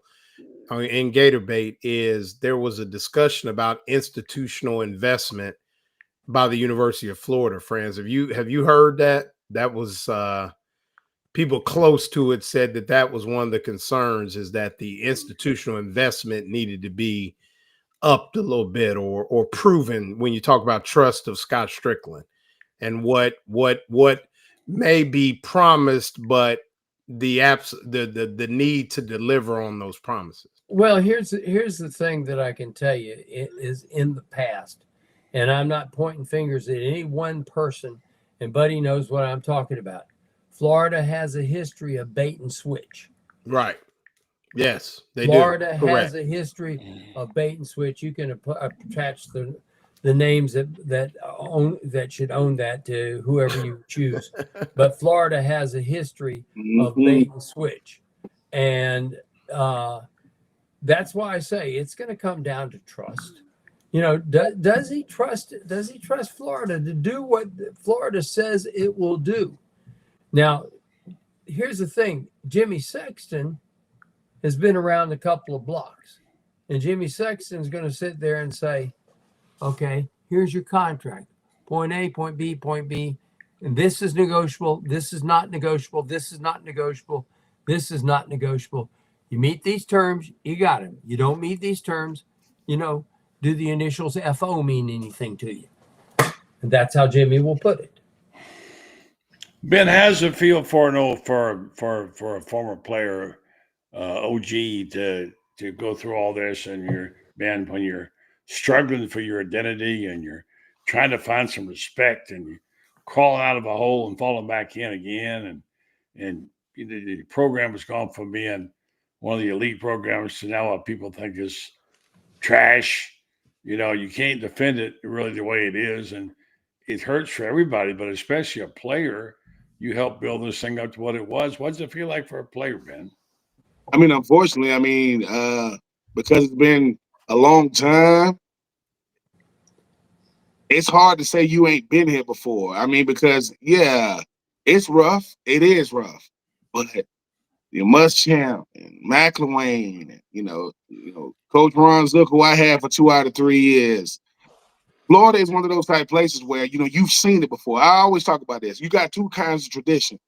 in Gatorbait, is there was a discussion about institutional investment by the University of Florida. Franz, have you heard that? That was people close to it said that was one of the concerns, is that the institutional investment needed to be upped a little bit or proven when you talk about trust of Scott Strickland and what may be promised, but the need to deliver on those promises. Well, here's the thing that I can tell you, it is in the past, and I'm not pointing fingers at any one person, and Buddy knows what I'm talking about. Florida has a history of bait and switch. Right. Yes, they Florida do. has a history of bait and switch. You can attach the names that should own that to whoever you choose. But Florida has a history of bait and switch. And that's why I say it's going to come down to trust. Does he trust Florida to do what Florida says it will do? Now, here's the thing. Jimmy Sexton has been around a couple of blocks. And Jimmy Sexton's going to sit there and say, okay, here's your contract. Point A, point B, point B. And this is negotiable. This is not negotiable. This is not negotiable. This is not negotiable. You meet these terms, you got him. You don't meet these terms, do the initials FO mean anything to you? And that's how Jimmy will put it. Ben has a feel for a former player, OG, to go through all this, and when you're struggling for your identity and you're trying to find some respect and you're crawling out of a hole and falling back in again, and the program has gone from being one of the elite programs to now what people think is trash. You can't defend it really the way it is, and it hurts for everybody, but especially a player. You helped build this thing up to what it was. What does it feel like for a player, Ben? I mean, unfortunately, because it's been a long time, it's hard to say you ain't been here before. I mean, because it's rough. It is rough, but you Muschamp and McElwain, and Coach Ron Zook, who I had for 2 out of 3 years. Florida is one of those type places where you've seen it before. I always talk about this. You got 2 kinds of tradition.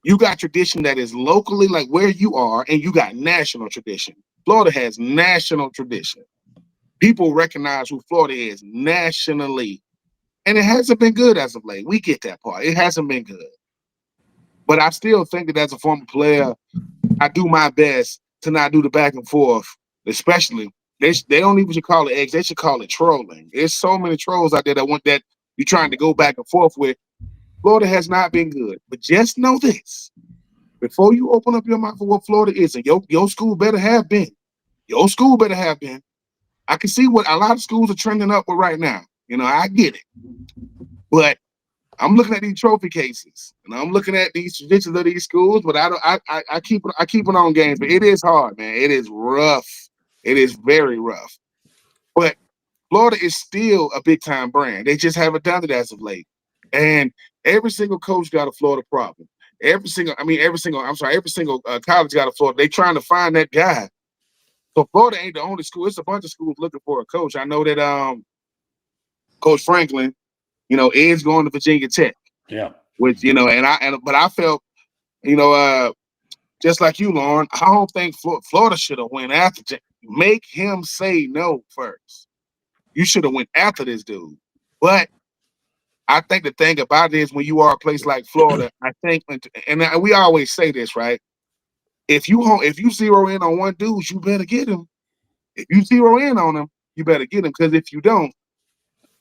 You got tradition that is locally, like where you are, and you got national tradition. Florida has national tradition. People recognize who Florida is nationally, and it hasn't been good as of late. We get that part. It hasn't been good. But I still think that as a former player, I do my best to not do the back and forth, especially. They don't even call it eggs. They should call it trolling. There's so many trolls out there that you're trying to go back and forth with. Florida has not been good. But just know this. Before you open up your mouth for what Florida is, and your school better have been. Your school better have been. I can see what a lot of schools are trending up with right now. I get it. But I'm looking at these trophy cases, and I'm looking at these traditions of these schools, but I keep it on games. But it is hard, man. It is rough. It is very rough. But Florida is still a big time brand. They just haven't done it as of late. And every single coach got a Florida problem. Every single college got a Florida. They trying to find that guy. So Florida ain't the only school. It's a bunch of schools looking for a coach. I know that Coach Franklin, is going to Virginia Tech. Yeah. But I felt, just like you, Loren, I don't think Florida should have went after. Make him say no first. You should have went after this dude. But I think the thing about it is when you are a place like Florida, I think, and we always say this, right? If you zero in on one dude, you better get him. If you zero in on him, you better get him. Because if you don't,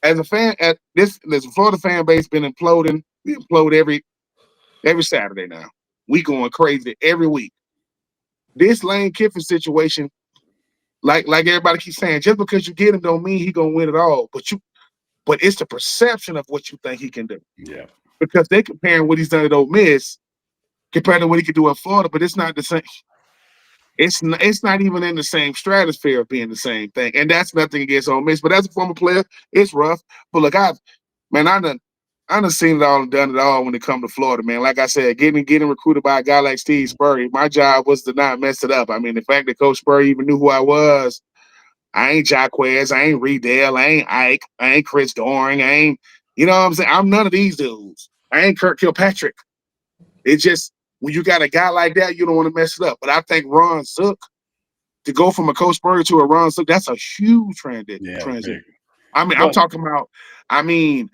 as a fan, there's a Florida fan base been imploding. We implode every Saturday now. We going crazy every week. This Lane Kiffin situation, like everybody keeps saying, just because you get him don't mean he gonna win it all. But it's the perception of what you think he can do. Yeah. Because they comparing what he's done at Ole Miss compared to what he could do in Florida, but it's not the same. It's not even in the same stratosphere of being the same thing. And that's nothing against Ole Miss. But as a former player, it's rough. But look, I done seen it all and done it all when it comes to Florida, man. Like I said, getting recruited by a guy like Steve Spurrier, my job was to not mess it up. I mean, the fact that Coach Spurrier even knew who I was, I ain't Jaquez, I ain't Riedel, I ain't Ike, I ain't Chris Doring, I ain't, you know what I'm saying? I'm none of these dudes. I ain't Kirk Kilpatrick. It's just, when you got a guy like that, you don't want to mess it up. But I think Ron Zook, to go from a Coach Spurrier to a Ron Zook, that's a huge transition. Big. I mean, I'm talking about, I didn't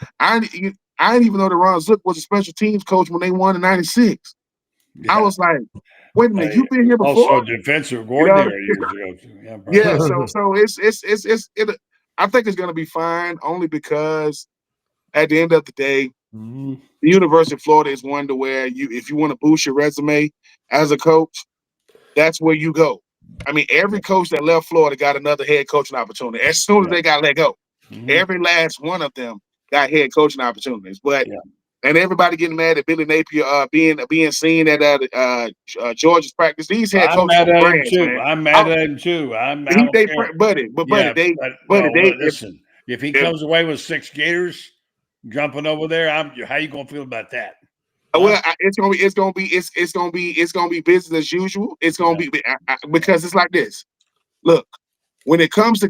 even know that Ron Zook was a special teams coach when they won in '96. Yeah. I was like, wait a minute, you've been here before? Also defensive coordinator years ago. Yeah, so it's I think it's gonna be fine only because at the end of the day, the University of Florida is one to where if you want to boost your resume as a coach, that's where you go. I mean, every coach that left Florida got another head coaching opportunity as soon as they got let go. Every last one of them got head coaching opportunities. But and everybody getting mad at Billy Napier being seen at Georgia's practice. These head coaches are brands, man. I'm mad at him too. Listen, if he comes away with 6 Gators jumping over there, how you gonna feel about that? Well, it's gonna be business as usual. It's gonna be because it's like this. Look, when it comes,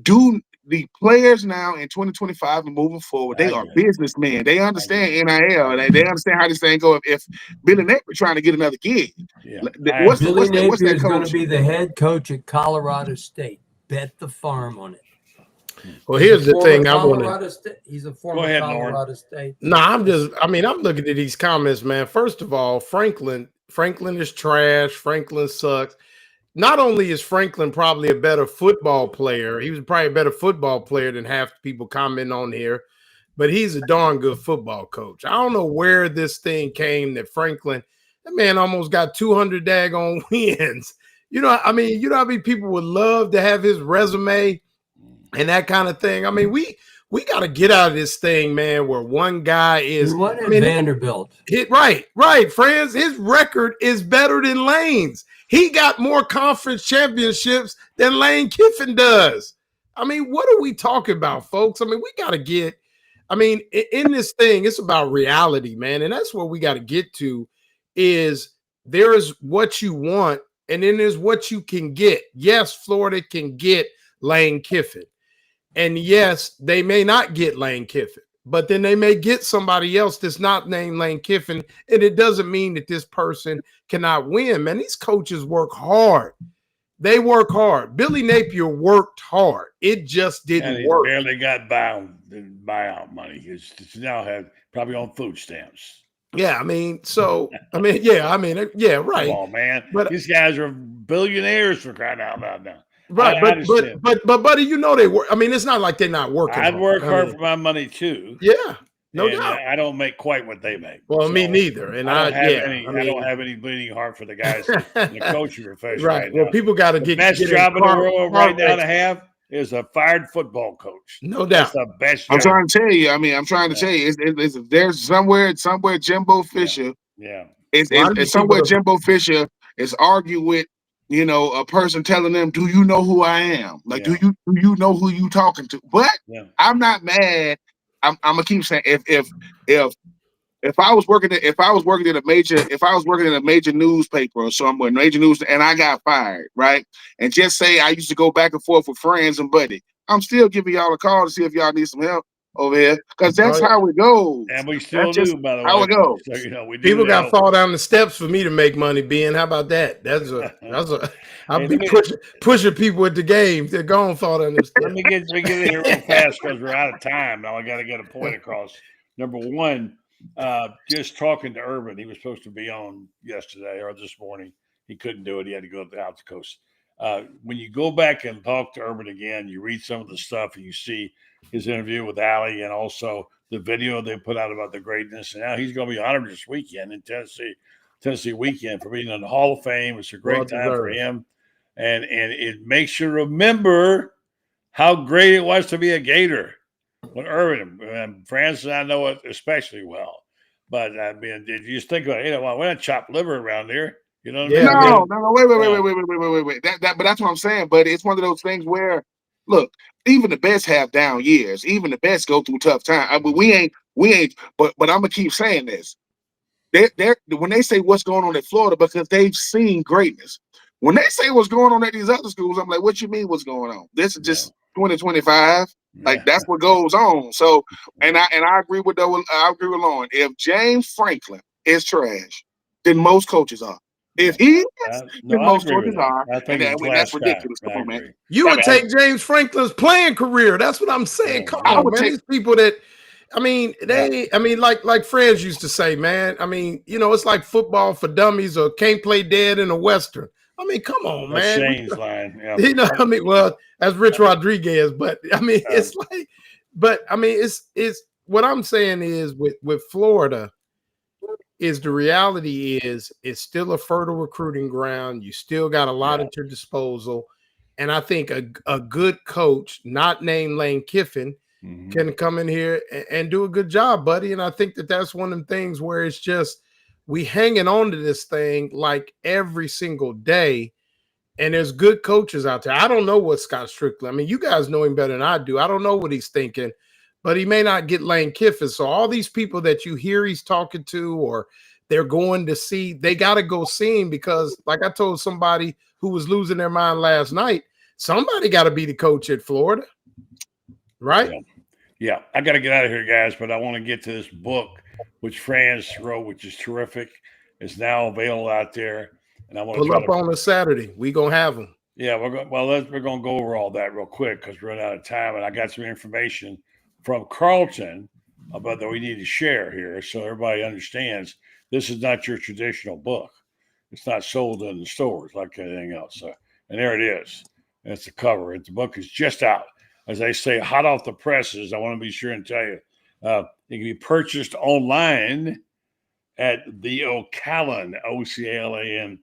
do the players now in 2025 and moving forward, they are businessmen. They understand NIL. They understand how this thing go. If Billy Napier trying to get another gig, Billy Napier is going to be the head coach at Colorado State. Bet the farm on it. Well, here's the thing. He's a former Colorado State. No, I'm looking at these comments, man. First of all, Franklin is trash. Franklin sucks. Not only is Franklin probably a better football player, he was probably a better football player than half the people commenting on here, but he's a darn good football coach. I don't know where this thing came that Franklin, that man almost got 200 daggone wins. How many people would love to have his resume and that kind of thing. I mean, we got to get out of this thing, man, where one guy is. What is Vanderbilt? Right, Franz. His record is better than Lane's. He got more conference championships than Lane Kiffin does. I mean, what are we talking about, folks? I mean, we got to get. I mean, in this thing, it's about reality, man, and that's where we got to get to. Is there is what you want, and then there's what you can get. Yes, Florida can get Lane Kiffin. And yes, they may not get Lane Kiffin, but then they may get somebody else that's not named Lane Kiffin. And it doesn't mean that this person cannot win. Man, these coaches work hard. They work hard. Billy Napier worked hard. It just didn't work. Barely got buyout money. He's now have probably on food stamps. Yeah, I mean, yeah, right. Come on, man. But these guys are billionaires for crying out loud now. Right, but buddy, you know they work. I mean, it's not like they're not working. I'd work hard for my money too. Yeah, no doubt. I don't make quite what they make. Well, me neither. And I don't have any bleeding heart for the guys in the coaching profession. Right. Well, people got to get the best job in the world right now to have is a fired football coach. No doubt. That's the best job. I'm trying to tell you. I mean, I'm trying to tell you. There's somewhere Jimbo Fisher. Yeah. It's somewhere Jimbo Fisher is arguing with. You know, a person telling them, "Do you know who I am? Like, do you know who you talking to?" But I'm not mad. I'm gonna keep saying if I was working in a major newspaper or somewhere, major news, and I got fired, right? And just say I used to go back and forth with Franz and Buddy, I'm still giving y'all a call to see if y'all need some help over here, because that's how it goes. And we still do, by the way. How it goes. So, you know, we do people got to fall down the steps for me to make money. Ben, how about that? I'll be pushing people at the game. They're going to fall down the steps. Let me get in here real fast because we're out of time. Now I got to get a point across. Number one, just talking to Urban. He was supposed to be on yesterday or this morning. He couldn't do it. He had to go out the coast. When you go back and talk to Urban again, you read some of the stuff and you see his interview with Allie and also the video they put out about the greatness. And now he's going to be honored this weekend in Tennessee weekend for being in the Hall of Fame. It's a great time for him. And it makes you remember how great it was to be a Gator. When Urban and Franz and I know it especially well. But I mean, did you just think about we're not chopped liver around here. You know what I mean? No, wait. But that's what I'm saying. But it's one of those things where, look, even the best have down years. Even the best go through tough times. I mean, we ain't. But I'm gonna keep saying this. They're when they say what's going on at Florida, because they've seen greatness. When they say what's going on at these other schools, I'm like, what you mean what's going on? This is just 2025. Like that's what goes on. So, and I agree with Loren. If James Franklin is trash, then most coaches are. If he is, then most coaches are. And that's ridiculous. Come on, man. You would take James Franklin's playing career. That's what I'm saying. Come on, man. These people that, I mean, like Franz used to say, man. I mean, it's like football for dummies or can't play dead in a Western. I mean, come on, man. Shane's line. Yeah. I mean, well, that's Rich Rodriguez, but I mean, it's like, but I mean, it's what I'm saying is with Florida is the reality is it's still a fertile recruiting ground. You still got a lot at your disposal. And I think a good coach, not named Lane Kiffin, can come in here and do a good job, buddy. And I think that's one of the things where it's just, we hanging on to this thing like every single day, and there's good coaches out there. I don't know what Scott Strickland. I mean, you guys know him better than I do. I don't know what he's thinking, but he may not get Lane Kiffin. So all these people that you hear he's talking to or they're going to see, they got to go see him because, like I told somebody who was losing their mind last night, somebody got to be the coach at Florida, right? Yeah. I got to get out of here, guys, but I want to get to this book which Franz wrote, which is terrific. It's now available out there. And I want to pull up on a Saturday. We're going to have them. Yeah, we're going to go over all that real quick because we're running out of time. And I got some information from Carlton about that we need to share here so everybody understands this is not your traditional book. It's not sold in the stores like anything else. And there it is. And it's the cover. The book is just out. As they say, hot off the presses. I want to be sure and tell you. It can be purchased online at the O'Callaghan, OCALAN,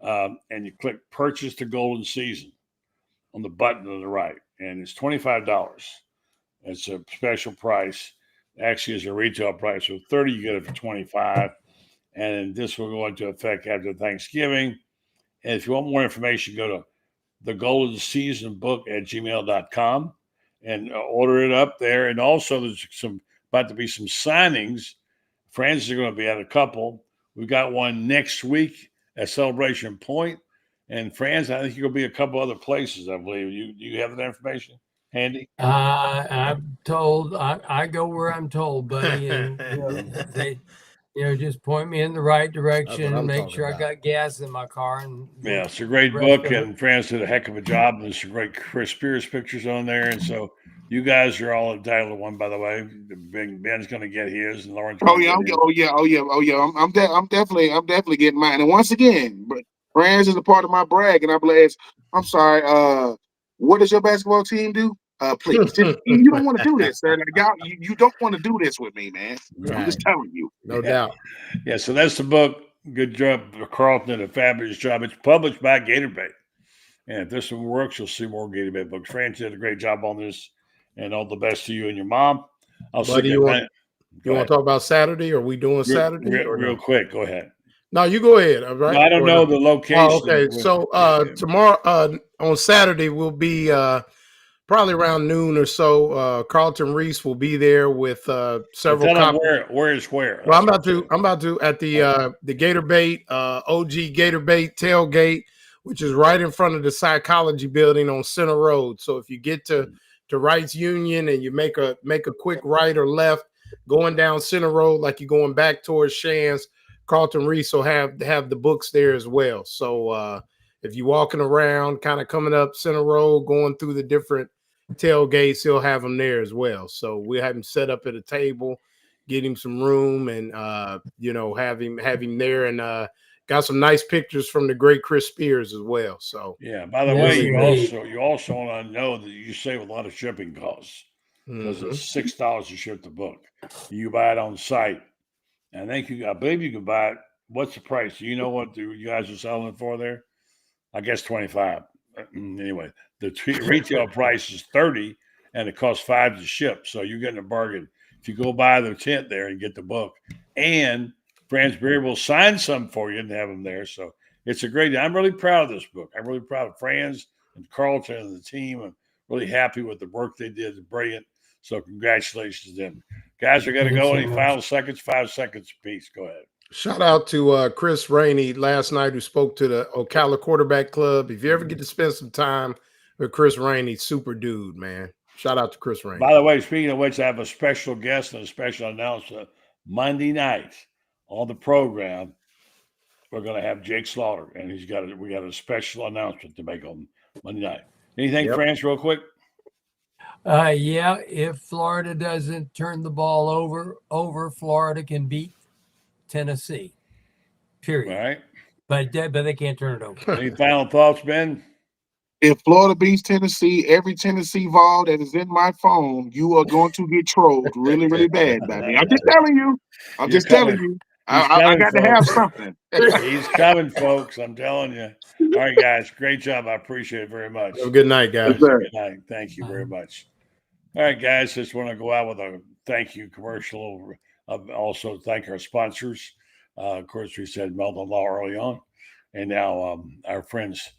and you click Purchase the Golden Season on the button on the right. and it's $25. It's a special price. Actually, it's a retail price of $30. You get it for $25, and this will go into effect after Thanksgiving. And if you want more information, go to thegoldenseasonbook@gmail.com and order it up there. And also, there's about to be some signings. Franz is going to be at a couple. We've got one next week at Celebration Point. And Franz, I think you're going to be a couple other places, I believe. You have that information handy? I'm told I go where I'm told, buddy. And they just point me in the right direction, make sure I got gas in my car. And yeah, it's a great book, and Franz did a heck of a job. There's some great Chris Spears pictures on there, and so you guys are all entitled to one, by the way. Ben's going to get his, and Loren's. I'm definitely getting mine. And once again, Franz is a part of my brag, and I'm sorry. What does your basketball team do? Please, you don't want to do this, sir. Like, you don't want to do this with me, man. Right. I'm just telling you. No doubt. Yeah, so that's the book. Good job, Carlton did a fabulous job. It's published by Gatorbait. And if this one works, you'll see more Gatorbait books. Franz did a great job on this, and all the best to you and your mom. Buddy, you want to talk about Saturday? Are we doing Saturday? Real quick, go ahead. No, you go ahead. All right. No, I don't know the location. Oh, okay. So tomorrow on Saturday we'll be probably around noon or so. Carlton Reese will be there with several copies. Where? Well, I'm about to at the Gatorbait, OG Gatorbait tailgate, which is right in front of the psychology building on Center Road. So if you get to Wrights Union and you make a quick right or left going down Center Road, like you're going back towards Shands, Carlton Reese will have the books there as well. So if you're walking around, kind of coming up Center Road, going through the different tailgates, he'll have them there as well. So we have him set up at a table, get him some room, and have him there, and got some nice pictures from the great Chris Spears as well. So yeah. By the way, you also want to know that you save a lot of shipping costs because it's $6 to ship the book. You buy it on site. I believe you can buy it. What's the price? Do you know what you guys are selling it for there? I guess $25. Anyway, the retail price is $30, and it costs $5 to ship. So you're getting a bargain if you go buy the tent there and get the book. And Franz Beer will sign some for you and have them there. So it's a great. I'm really proud of this book. I'm really proud of Franz and Carlton and the team. I'm really happy with the work they did. It's brilliant. So congratulations to them. Guys are going to go. Any final seconds? 5 seconds apiece. Go ahead. Shout out to Chris Rainey last night, who spoke to the Ocala Quarterback Club. If you ever get to spend some time with Chris Rainey, super dude, man. Shout out to Chris Rainey. By the way, speaking of which, I have a special guest and a special announcement. Monday night on the program, we're going to have Jake Slaughter, and we got a special announcement to make on Monday night. Anything, Franz, real quick? Yeah, if Florida doesn't turn the ball over, Florida can beat Tennessee. Period. All right. But they can't turn it over. Any final thoughts, Ben? If Florida beats Tennessee, every Tennessee vol that is in my phone, you are going to get trolled really, really bad by me. I'm just telling you. I'm just telling you. I got to have something. He's coming, folks. I'm telling you. All right, guys. Great job. I appreciate it very much. Have a good night, guys. Good night. Thank you very much. All right, guys. Just want to go out with a thank you commercial. Also, thank our sponsors. Of course, we said Melvin Law early on, and now our friends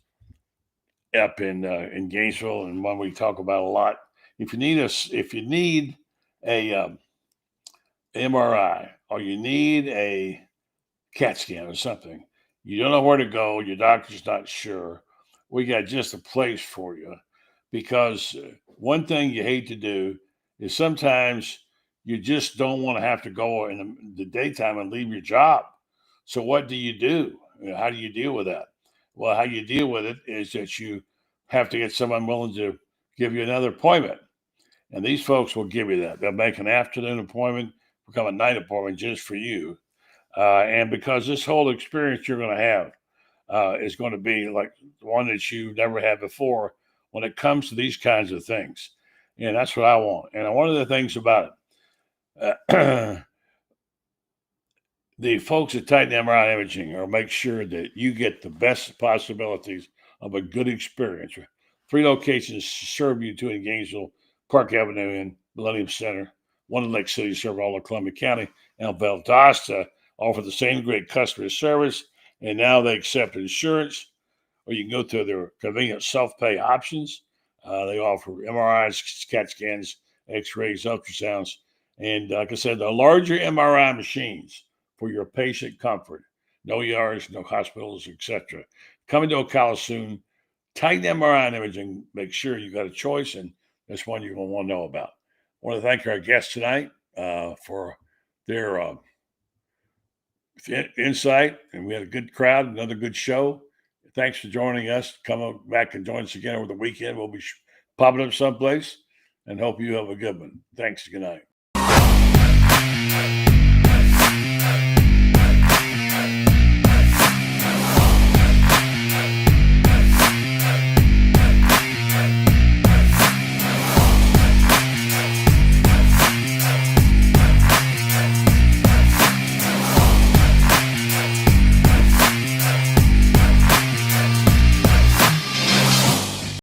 up in Gainesville, and one we talk about a lot. If you need a MRI or you need a CAT scan or something, you don't know where to go, your doctor's not sure, we got just a place for you. Because one thing you hate to do is sometimes you just don't want to have to go in the daytime and leave your job. So what do? How do you deal with that? Well, how you deal with it is that you have to get someone willing to give you another appointment. And these folks will give you that. They'll make an afternoon appointment, become a night appointment just for you. And because this whole experience you're going to have is going to be like one that you've never had before when it comes to these kinds of things. And that's what I want. And one of the things about it, the folks at Titan MRI Imaging are make sure that you get the best possibilities of a good experience. 3 locations serve you, 2 in Gainesville, Park Avenue, and Millennium Center. 1 in Lake City, serve all of Columbia County. And Valdosta offer the same great customer service, and now they accept insurance, or you can go through their convenient self-pay options. They offer MRIs, CAT scans, X-rays, ultrasounds, and like I said, the larger MRI machines for your patient comfort. No ERs, no hospitals, etc. Coming to Ocala soon. Tighten MRI and imaging. Make sure you got a choice, and that's one you're going to want to know about. I want to thank our guests tonight for their insight, and we had a good crowd, another good show. Thanks for joining us. Come back and join us again over the weekend. We'll be popping up someplace, and hope you have a good one. Thanks. Good night.